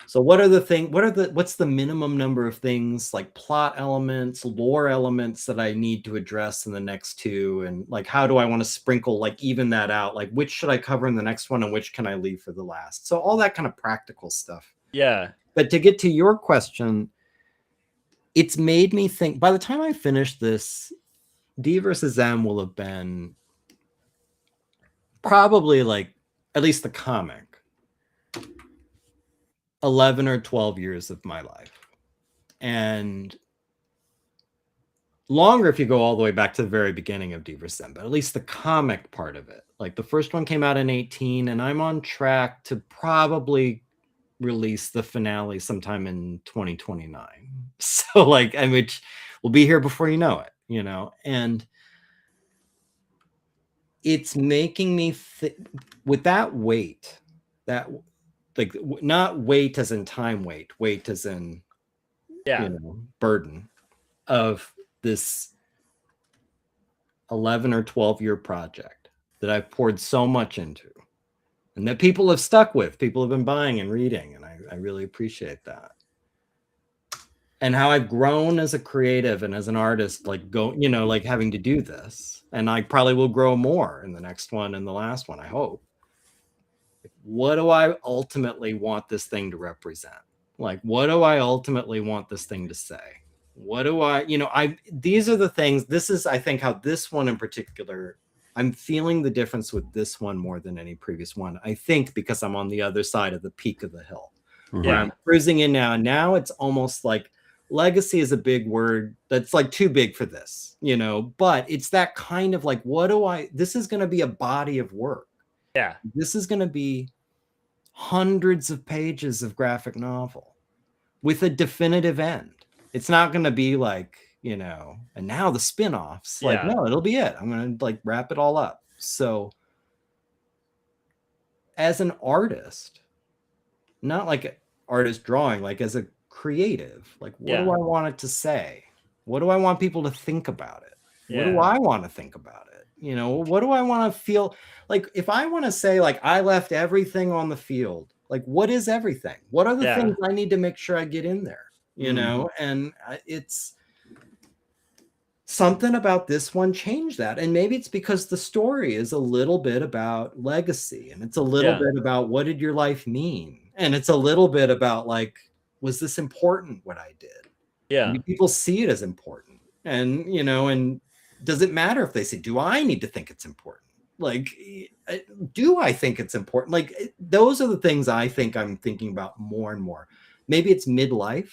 So what's the minimum number of things, like plot elements, lore elements, that I need to address in the next two? And like, how do I want to sprinkle, like, even that out? Like, which should I cover in the next one and which can I leave for the last? So all that kind of practical stuff. Yeah. But to get to your question, it's made me think, by the time I finish this, D versus M will have been probably, like, at least the comic, 11 or 12 years of my life. And longer if you go all the way back to the very beginning of D versus M, but at least the comic part of it. Like, the first one came out in 2018, and I'm on track to probably release the finale sometime in 2029. So, like, which will be here before you know it, and it's making me with that weight, that, like, not weight as in time weight as in, burden of this 11 or 12-year project that I've poured so much into, and that people have stuck with, people have been buying and reading, and I really appreciate that. And how I've grown as a creative and as an artist, like, like, having to do this, and I probably will grow more in the next one and the last one, I hope. What do I ultimately want this thing to represent? Like, what do I ultimately want this thing to say? What do these are the things, I think how this one in particular, I'm feeling the difference with this one more than any previous one. I think because I'm on the other side of the peak of the hill, where I'm cruising in now. And now it's almost like legacy is a big word that's, like, too big for this, but it's that kind of, like, this is going to be a body of work. Yeah. This is going to be hundreds of pages of graphic novel with a definitive end. It's not going to be like, and now the spin-offs. Like, no, it'll be it. I'm going to, like, wrap it all up. So as an artist, not like an artist drawing, like as a creative, like, what do I want it to say? What do I want people to think about it? What do I want to think about it? What do I want to feel? Like, if I want to say, like, I left everything on the field, like, what is everything? What are the things I need to make sure I get in there? And it's something about this one changed that. And maybe it's because the story is a little bit about legacy, and it's a little bit about what did your life mean? And it's a little bit about, like, was this important, what I did? Yeah. Do people see it as important? And, and does it matter if they say, do I need to think it's important? Like, do I think it's important? Like, those are the things I think I'm thinking about more and more. Maybe it's midlife.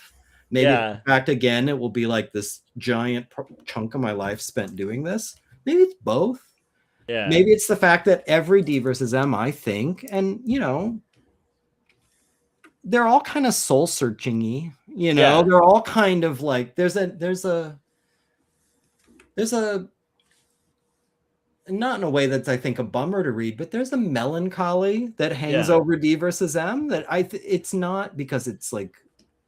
Maybe, in fact, again, it will be like this giant chunk of my life spent doing this. Maybe it's both. Yeah. Maybe it's the fact that every D versus M, I think, and, they're all kind of soul searching-y, they're all kind of like, there's a not in a way that's, I think, a bummer to read, but there's a melancholy that hangs over D versus M that it's not because it's like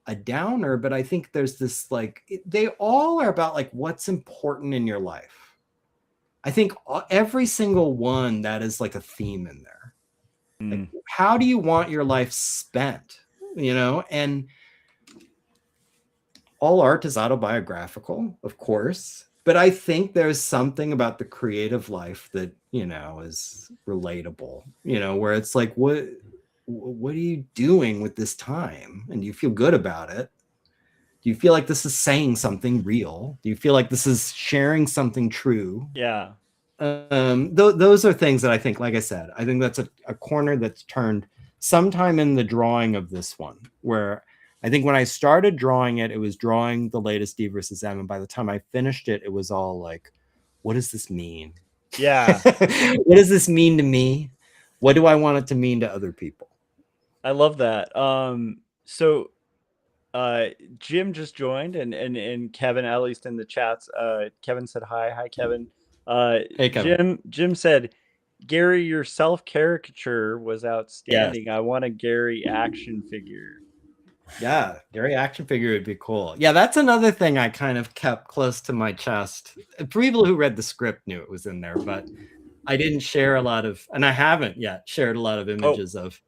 a downer, but I think there's this, like, they all are about, like, what's important in your life. I think every single one, that is like a theme in there. Like, how do you want your life spent? And all art is autobiographical, of course, but I think there's something about the creative life that, is relatable, where it's like, what are you doing with this time? And do you feel good about it? Do you feel like this is saying something real? Do you feel like this is sharing something true? Yeah. Those are things that I think, like I said, I think that's a corner that's turned sometime in the drawing of this one, where I think when I started drawing it, it was drawing the latest D versus M. And by the time I finished it, it was all like, what does this mean? Yeah. What does this mean to me? What do I want it to mean to other people? I love that. So Jim just joined, and Kevin, at least in the chats, Kevin said hi. Hi, Kevin. Hey, Kevin. Jim said, Gary, your self caricature was outstanding. I want a Gary action figure. Yeah, Gary action figure would be cool. Yeah, that's another thing I kind of kept close to my chest. People who read the script knew it was in there, but I didn't share a lot of, and I haven't yet shared a lot of images of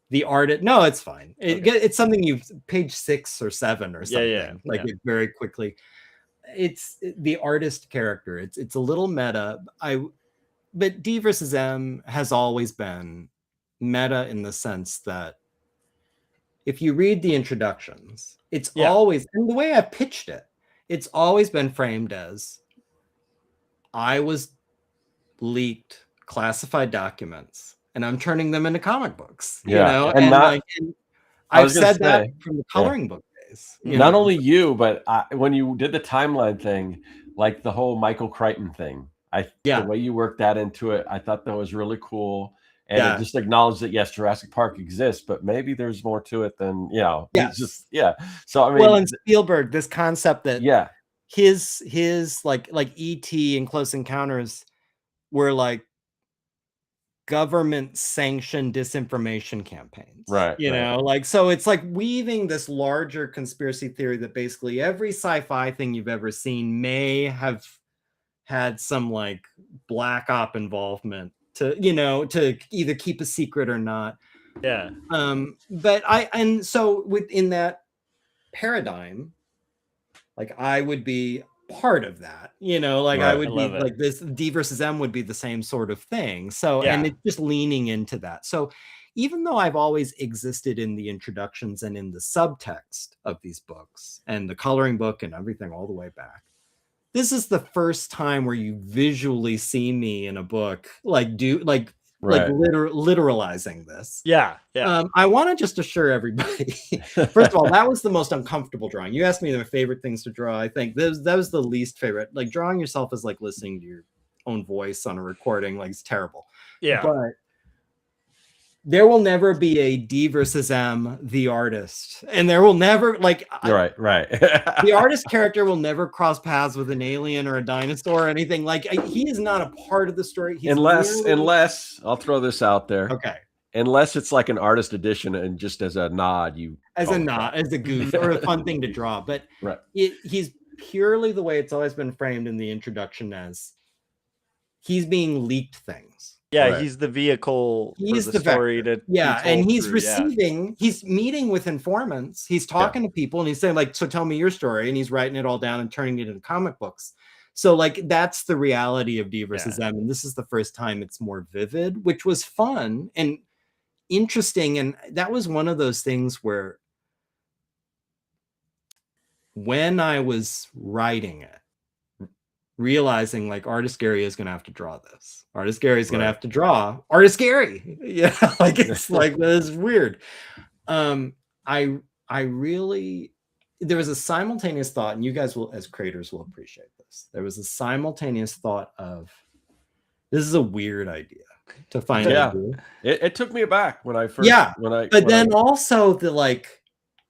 the art. No, it's fine. It's something you've page 6 or 7 or something. It very quickly. It's the artist character. It's a little meta. But D versus M has always been meta in the sense that if you read the introductions, it's always, and the way I pitched it, it's always been framed as I was leaked classified documents and I'm turning them into comic books, you know, and I've said that from the coloring book days. Not only you, but when you did the timeline thing, like the whole Michael Crichton thing, the way you worked that into it, I thought that was really cool. And it just acknowledged that, yes, Jurassic Park exists, but maybe there's more to it than, So, I mean, well, and Spielberg, this concept that his like E.T. and Close Encounters were like government sanctioned disinformation campaigns, right? You know, like, so it's like weaving this larger conspiracy theory that basically every sci-fi thing you've ever seen may have had some like black op involvement to, you know, to either keep a secret or not. But so within that paradigm, like I would be part of that, you know, like I would be like this D versus M would be the same sort of thing. So and it's just leaning into that. So even though I've always existed in the introductions and in the subtext of these books and the coloring book and everything all the way back, this is the first time where you visually see me in a book, like literalizing this. I want to just assure everybody, first of all, that was the most uncomfortable drawing. You asked me my favorite things to draw. I think that was the least favorite. Like drawing yourself is like listening to your own voice on a recording. Like it's terrible. But there will never be a D versus M, the artist, and there will never the artist character will never cross paths with an alien or a dinosaur or anything. Like he is not a part of the story. Unless I'll throw this out there. Okay. Unless it's like an artist edition and just as a nod, as a goof or a fun thing to draw. But he's purely the way it's always been framed in the introduction as he's being leaked things. He's the vehicle for the story and he's receiving, he's meeting with informants, he's talking to people and he's saying like, so tell me your story, and he's writing it all down and turning it into comic books. So like that's the reality of D versus M, and this is the first time it's more vivid, which was fun and interesting. And that was one of those things where when I was writing it, realizing like artist Gary is going to have to draw this. Artist Gary is going to have to draw artist Gary. Yeah, like it's like this is weird. I really, there was a simultaneous thought, and you guys will, as creators, will appreciate this. There was a simultaneous thought of this is a weird idea to find out. It took me aback when I first also the like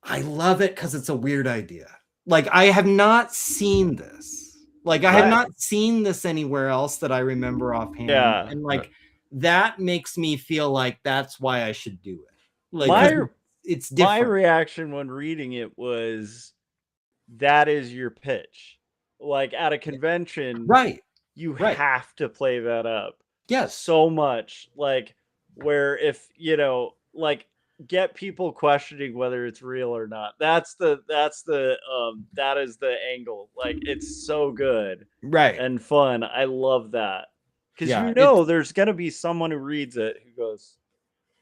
I love it because it's a weird idea. Like I have not seen this. Like I have not seen this anywhere else that I remember offhand. And like that makes me feel like that's why I should do it. Like it's different. My reaction when reading it was that is your pitch. Like at a convention, you have to play that up. So much. Like where if like get people questioning whether it's real or not. That is the angle. Like it's so good, and fun. I love that because there's gonna be someone who reads it who goes,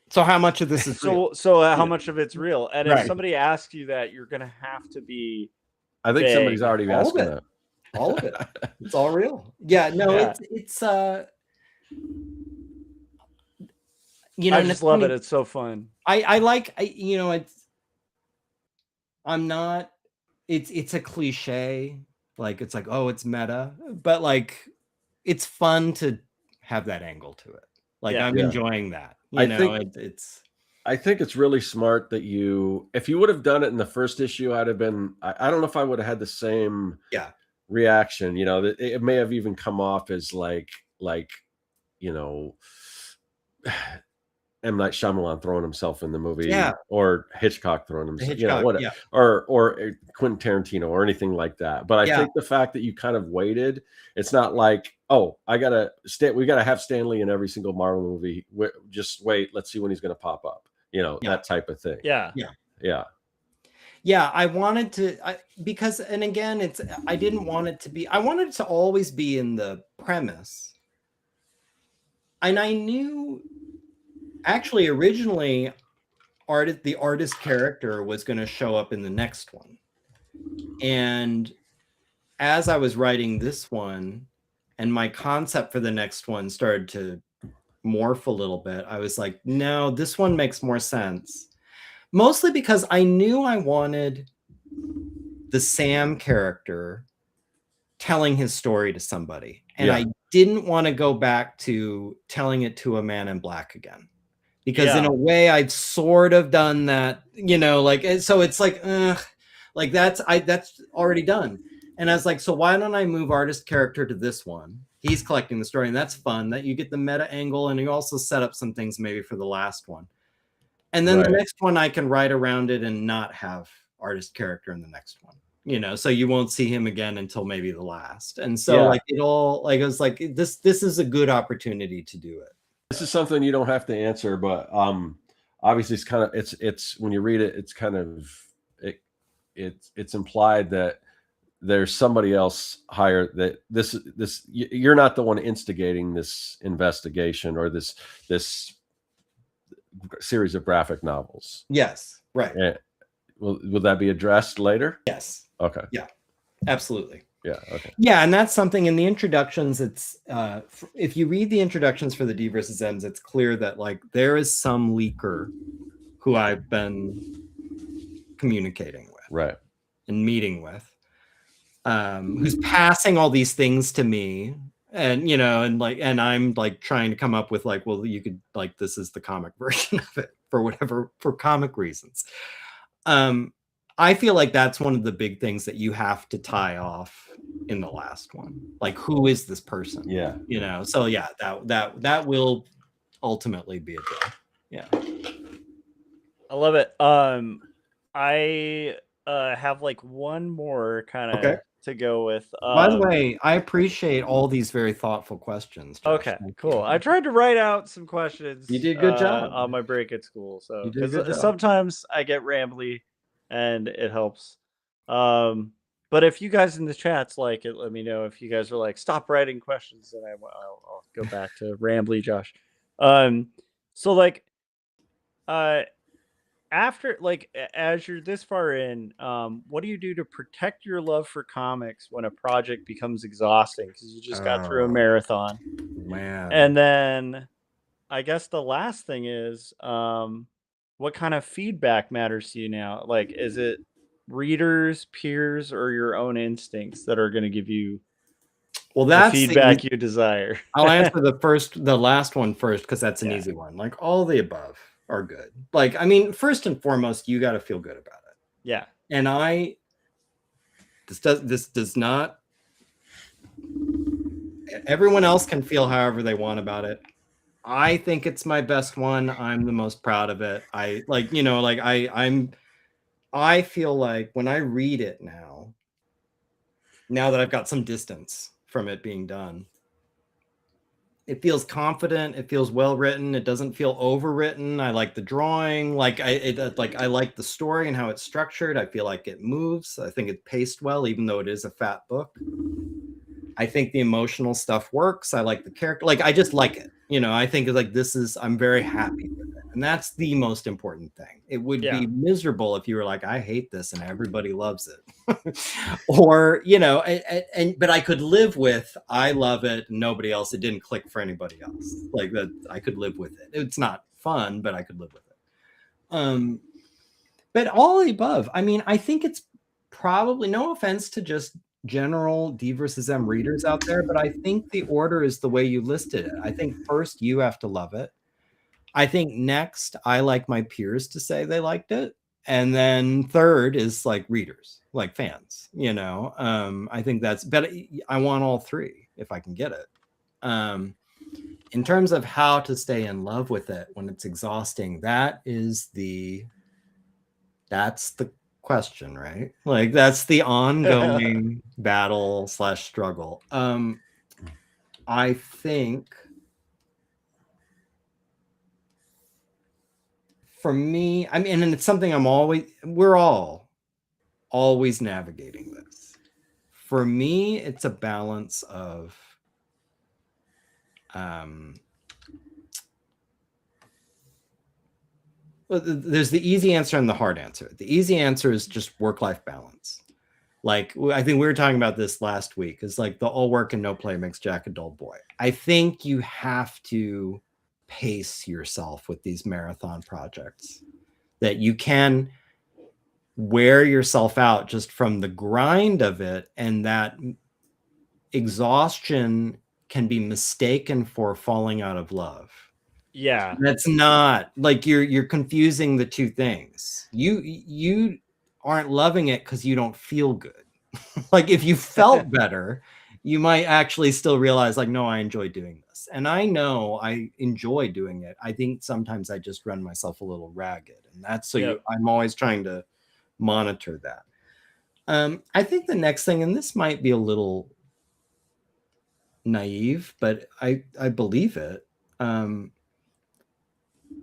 so how much of this is real? So how much of it's real? And if somebody asks you that, you're gonna have to be. I think somebody's already asking that. All of it. It's all real. It's I just love it. It's so fun. It's a cliche. Like, it's like, oh, it's meta, but like, it's fun to have that angle to it. Like, I'm enjoying that. I think it's really smart that if you would have done it in the first issue, I'd have been, I don't know if I would have had the same reaction, it may have even come off as like, M. Night Shyamalan throwing himself in the movie, Yeah. or Hitchcock throwing himself, Hitchcock, what, yeah. or Quentin Tarantino or anything like that. But I Yeah. think the fact that you kind of waited, it's not like, oh, we gotta have Stan Lee in every single Marvel movie. Just wait, let's see when he's gonna pop up. That type of thing. Yeah. Yeah, I wanted to, because, and again, I didn't want it to be, I wanted it to always be in the premise. And I knew, actually, originally, the artist character was going to show up in the next one. And as I was writing this one, and my concept for the next one started to morph a little bit, I was like, no, this one makes more sense. Mostly because I knew I wanted the Sam character telling his story to somebody. And I didn't want to go back to telling it to a man in black again. Because in a way, I've sort of done that, so it's like, like that's already done. And I was like, so why don't I move artist character to this one? He's collecting the story, and that's fun. That you get the meta angle, and you also set up some things maybe for the last one. And then the next one I can write around it and not have artist character in the next one, so you won't see him again until maybe the last. And so it was like, this is a good opportunity to do it. This is something you don't have to answer, but obviously it's kind of, it's when you read it, it's kind of, it's implied that there's somebody else higher, that this you're not the one instigating this investigation or this series of graphic novels. Yes, right. Will that be addressed later? Yes. Okay. Yeah, absolutely. Yeah. Okay. Yeah, and that's something in the introductions. It's if you read the introductions for the D versus M's, it's clear that there is some leaker who I've been communicating with, right, and meeting with, who's passing all these things to me. And and I'm trying to come up with well, you could this is the comic version of it for comic reasons. I feel like that's one of the big things that you have to tie off in the last one. Who is this person? Yeah. So yeah, that will ultimately be a deal. Yeah. I love it. I have one more kind of to go with. By the way, I appreciate all these very thoughtful questions, Josh. Okay, cool. I tried to write out some questions. You did a good job on my break at school. So you did a good job. Sometimes I get rambly, and it helps. But if you guys in the chats like it, let me know. If you guys are stop writing questions, then I'll go back to rambly Josh. So after as you're this far in, what do you do to protect your love for comics when a project becomes exhausting because you just got through a marathon? Man. And then I guess the last thing is, what kind of feedback matters to you now? Is it readers, peers, or your own instincts that are going to give you that's the feedback you desire? I'll answer the last one first, because that's an easy one. All the above are good. First and foremost, you got to feel good about it. Yeah. And this does not, everyone else can feel however they want about it. I think it's my best one. I'm the most proud of it. I feel like when I read it now that I've got some distance from it being done, it feels confident. It feels well written. It doesn't feel overwritten. I like the drawing. I like the story and how it's structured. I feel like it moves. I think it's paced well, even though it is a fat book. I think the emotional stuff works. I like the character. I just like it. I think I'm very happy with it. And that's the most important thing. It would be miserable if you were I hate this and everybody loves it. Or, but I could live with, I love it, and nobody else, it didn't click for anybody else. That, I could live with it. It's not fun, but I could live with it. But all the above, I think it's probably, no offense to just general D versus M readers out there, but I think the order is the way you listed it. I think first you have to love it. I think next I like my peers to say they liked it, and then third is readers, fans. I think that's, but I want all three if I can get it. in terms of how to stay in love with it when it's exhausting, that's the question, right? Like that's the ongoing battle / struggle. I think for me, I mean, and it's something we're all always navigating this. For me, it's a balance of well, there's the easy answer and the hard answer. The easy answer is just work-life balance. Like, I think we were talking about this last week. It's like the all work and no play makes Jack a dull boy. I think you have to pace yourself with these marathon projects, that you can wear yourself out just from the grind of it, and that exhaustion can be mistaken for falling out of love. Yeah, that's not like you're confusing the two things. You aren't loving it because you don't feel good. Like if you felt better, you might actually still realize like, no, I enjoy doing this. And I know I enjoy doing it. I think sometimes I just run myself a little ragged, and that's so I'm always trying to monitor that. I think the next thing, and this might be a little naive, but I believe it.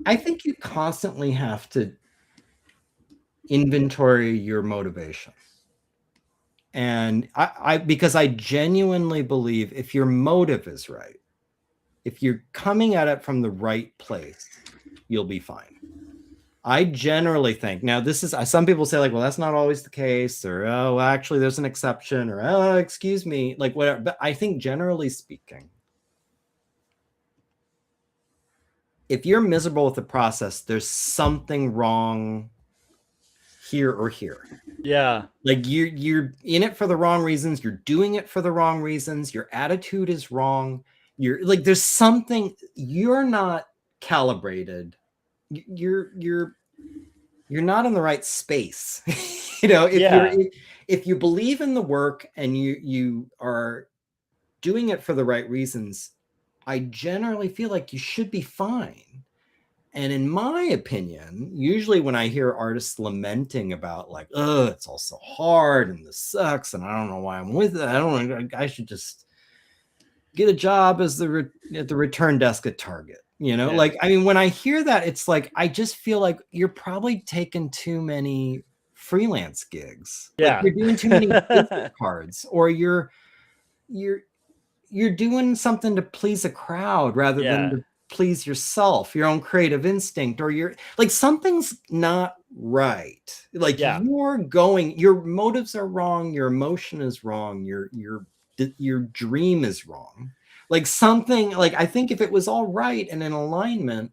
I think you constantly have to inventory your motivation. And because I genuinely believe if your motive is right, if you're coming at it from the right place, you'll be fine. I generally think, now this is, some people say like, well, that's not always the case, or, oh, actually there's an exception, or, oh, excuse me, like whatever. But I think generally speaking, if you're miserable with the process, there's something wrong here or here. Yeah. Like you're in it for the wrong reasons. You're doing it for the wrong reasons. Your attitude is wrong. You're like, there's something, you're not calibrated. You're not in the right space. You know, if you believe in the work and you are doing it for the right reasons, I generally feel like you should be fine. And in my opinion, usually when I hear artists lamenting about like, oh, it's all so hard and this sucks and I don't know why I'm with it, I should just get a job as at the return desk at Target. You know, like, I mean, when I hear that, it's like, I just feel like you're probably taking too many freelance gigs. Yeah. Like you're doing too many business cards, or you're doing something to please a crowd rather than to please yourself, your own creative instinct, or you're like, something's not right. Like your motives are wrong. Your emotion is wrong. Your dream is wrong. Like something, like I think if it was all right and in alignment,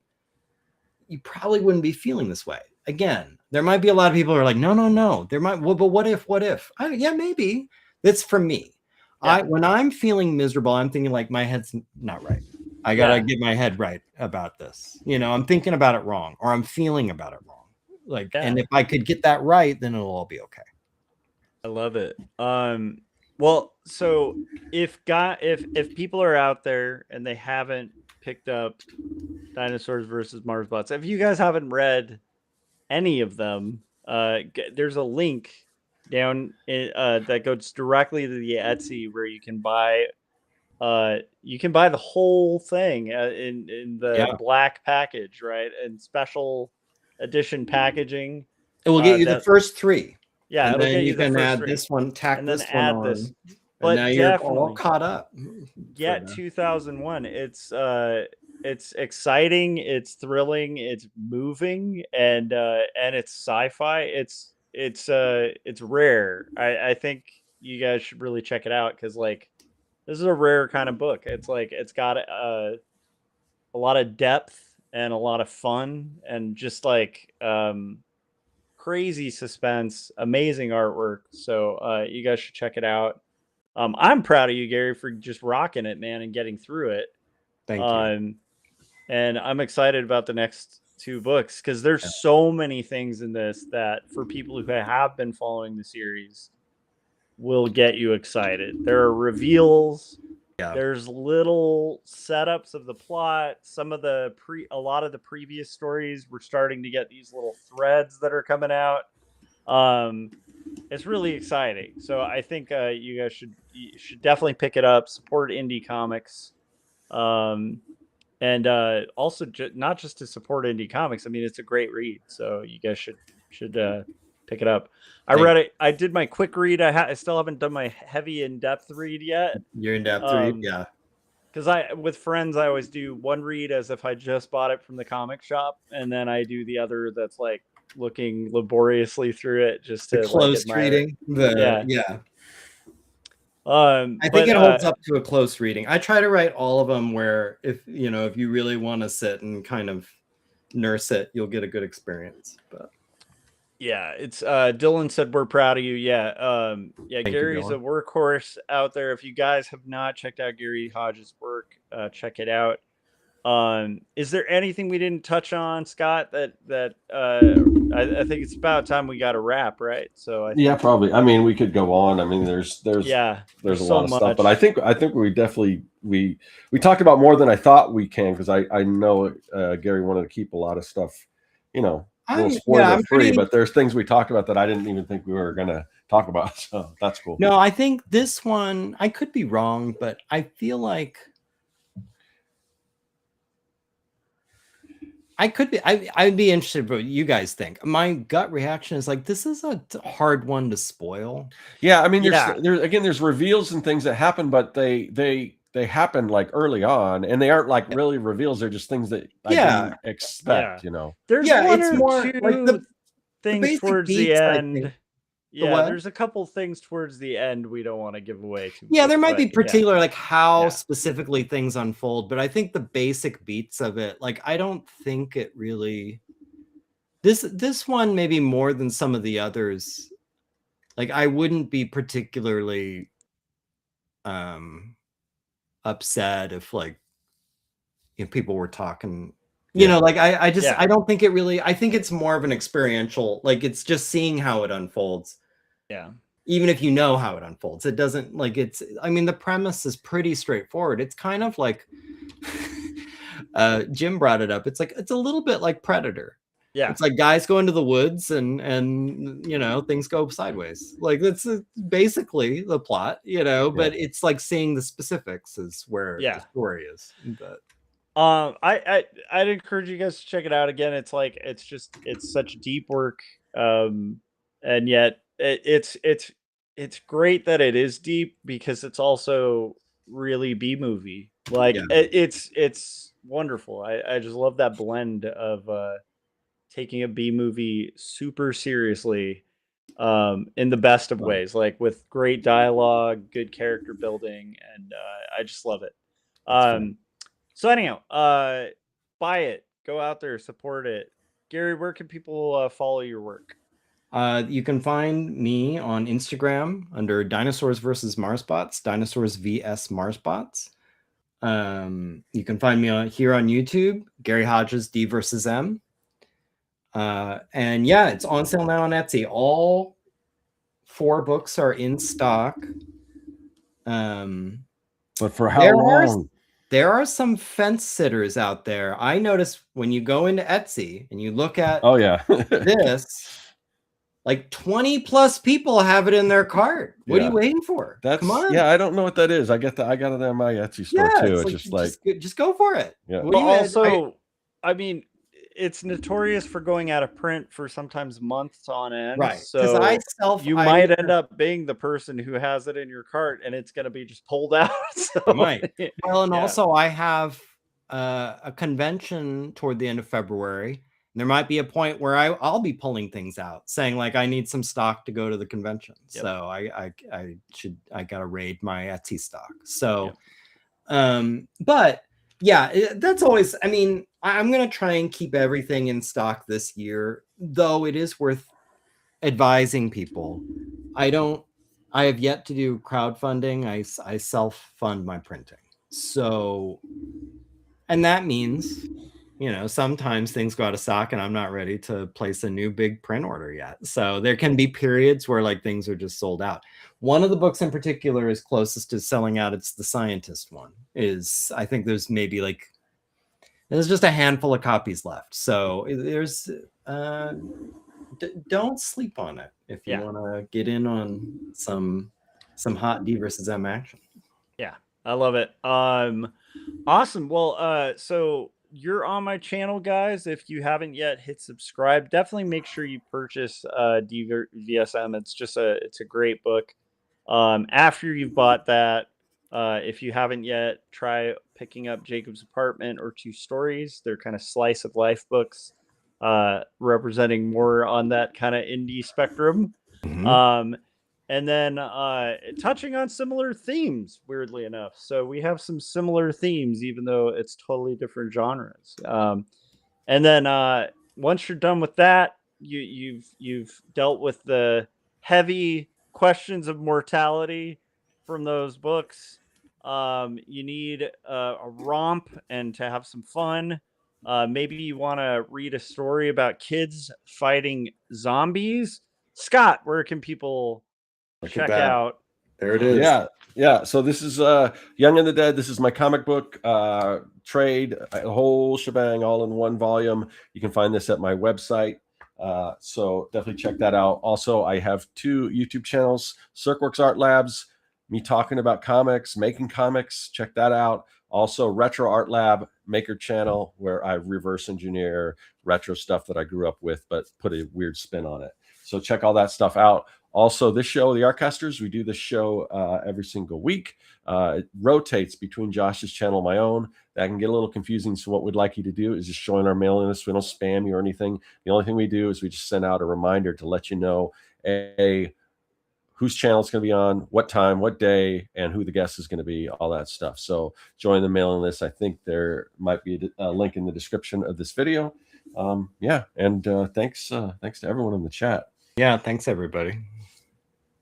you probably wouldn't be feeling this way. Again, there might be a lot of people who are like, no. There might, well, but what if? Yeah, maybe. That's for me. Yeah. When I'm feeling miserable, I'm thinking like my head's not right. I gotta get my head right about this. You know, I'm thinking about it wrong, or I'm feeling about it wrong. Like, and if I could get that right, then it'll all be okay. I love it. Well, so if people are out there and they haven't picked up Dinosaurs versus Mars Bots, if you guys haven't read any of them, there's a link down that goes directly to the Etsy where you can buy the whole thing in the black package, right? And special edition packaging. It will get you the first 3. Yeah, and then you can add this one, tack this one on. This. But now you're all caught up. Get 2001. It's exciting, it's thrilling, it's moving, and it's sci-fi. It's rare. I think you guys should really check it out, because like this is a rare kind of book. It's like it's got a lot of depth and a lot of fun and just like crazy suspense, amazing artwork. So you guys should check it out. I'm proud of you, Gary, for just rocking it, man, and getting through it. Thank you. And I'm excited about the next 2 books, because there's so many things in this that for people who have been following the series will get you excited. There are reveals, Yeah. There's little setups of the plot. A lot of the previous stories, we're starting to get these little threads that are coming out. It's really exciting. So I think you guys should definitely pick it up. Support indie comics, and also not just to support indie comics. I mean, it's a great read. So you guys should pick it up. I read it. I did my quick read. I still haven't done my heavy in-depth read yet. You're in depth read, yeah. Because with friends, I always do one read as if I just bought it from the comic shop, and then I do the other that's like looking laboriously through it just to close reading. Yeah. I think it holds up to a close reading. I try to write all of them where if you really want to sit and kind of nurse it, you'll get a good experience. But yeah, it's Dylan said we're proud of you. Yeah. Gary's a workhorse out there. If you guys have not checked out Gary Hodges' work, check it out. Is there anything we didn't touch on, Scott, that I think it's about time we got a wrap, right? So yeah, probably. I mean, we could go on. I mean, there's a lot of stuff, but I think we definitely we talked about more than I thought we can, because I know Gary wanted to keep a lot of stuff, a little spoiler free, but there's things we talked about that I didn't even think we were gonna talk about. So that's cool. No, I think this one, I could be wrong, but I feel like I'd be interested what you guys think. My gut reaction is like, this is a hard one to spoil. Yeah, I mean, there's reveals and things that happen, but they happen like early on, and they aren't like really reveals. They're just things that I didn't expect. There's one or two like things towards the end. There's a couple things towards the end we don't want to give away too much. Yeah, there might be particular like how specifically things unfold, but I think the basic beats of it, like I don't think it really this one maybe more than some of the others. Like I wouldn't be particularly upset if like people were talking, like I don't think it really, I think it's more of an experiential, like it's just seeing how it unfolds. Yeah. Even if you know how it unfolds, it doesn't like I mean, the premise is pretty straightforward. It's kind of like Jim brought it up. It's like, it's a little bit like Predator. Yeah. It's like guys go into the woods and things go sideways. Like that's basically the plot, but it's like seeing the specifics is where the story is. But I'd encourage you guys to check it out again. It's like it's such deep work, and yet it's great that it is deep, because it's also really B-movie. Like it's wonderful. I just love that blend of taking a B-movie super seriously, in the best of ways, like with great dialogue, good character building, and I just love it. So anyhow, buy it, go out there, support it. Gary, where can people follow your work? You can find me on Instagram under Dinosaurs vs. Marsbots, Dinosaurs vs. Marsbots. You can find me here on YouTube, Gary Hodges D vs. M. And yeah, it's on sale now on Etsy. All 4 books are in stock. But for how long? There are some fence sitters out there. I noticed when you go into Etsy and you look at this, like 20 plus people have it in their cart. What are you waiting for? Come on. Yeah, I don't know what that is. I got it on my Etsy store too. It's just go for it. Yeah. But also, I mean, it's notorious for going out of print for sometimes months on end. Right. So you might end up being the person who has it in your cart, and it's going to be just pulled out. So, might. Well, and also I have a convention toward the end of February. There might be a point where I'll be pulling things out, saying like I need some stock to go to the convention. Yep. So I gotta raid my Etsy stock. So, but yeah, that's always. I mean, I'm gonna try and keep everything in stock this year, though it is worth advising people. I have yet to do crowdfunding. I self-fund my printing. So, and that means you know, sometimes things go out of stock and I'm not ready to place a new big print order yet. So there can be periods where like things are just sold out. One of the books in particular is closest to selling out. It's the scientist one. I think there's maybe like, there's just a handful of copies left. So there's, don't sleep on it if you want to get in on some hot D versus M action. Yeah, I love it. Awesome. Well, so you're on my channel, guys. If you haven't yet, hit subscribe. Definitely make sure you purchase DVSM. It's a great book. After you've bought that, if you haven't yet, try picking up Jacob's Apartment or Two Stories. They're kind of slice of life books, representing more on that kind of indie spectrum. And then touching on similar themes, weirdly enough. So we have some similar themes, even though it's totally different genres. And then once you're done with that, you've dealt with the heavy questions of mortality from those books. You need a romp and to have some fun. Maybe you want to read a story about kids fighting zombies. Scott, where can people check out? There it is. Yeah. So this is Young and the Dead. This is my comic book trade, a whole shebang, all in one volume. You can find this at my website. So definitely check that out. Also, I have 2 YouTube channels, Circworks Art Labs, me talking about comics, making comics. Check that out. Also, Retro Art Lab Maker channel, where I reverse engineer retro stuff that I grew up with, but put a weird spin on it. So check all that stuff out. Also, this show, the Artcasters, we do this show every single week. It rotates between Josh's channel and my own. That can get a little confusing. So what we'd like you to do is just join our mailing list. We don't spam you or anything. The only thing we do is we just send out a reminder to let you know whose channel it's going to be on, what time, what day, and who the guest is going to be, all that stuff. So join the mailing list. I think there might be a link in the description of this video. Thanks to everyone in the chat. Yeah, thanks everybody.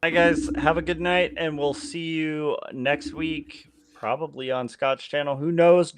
Hi guys, have a good night, and we'll see you next week, probably on Scott's channel. Who knows?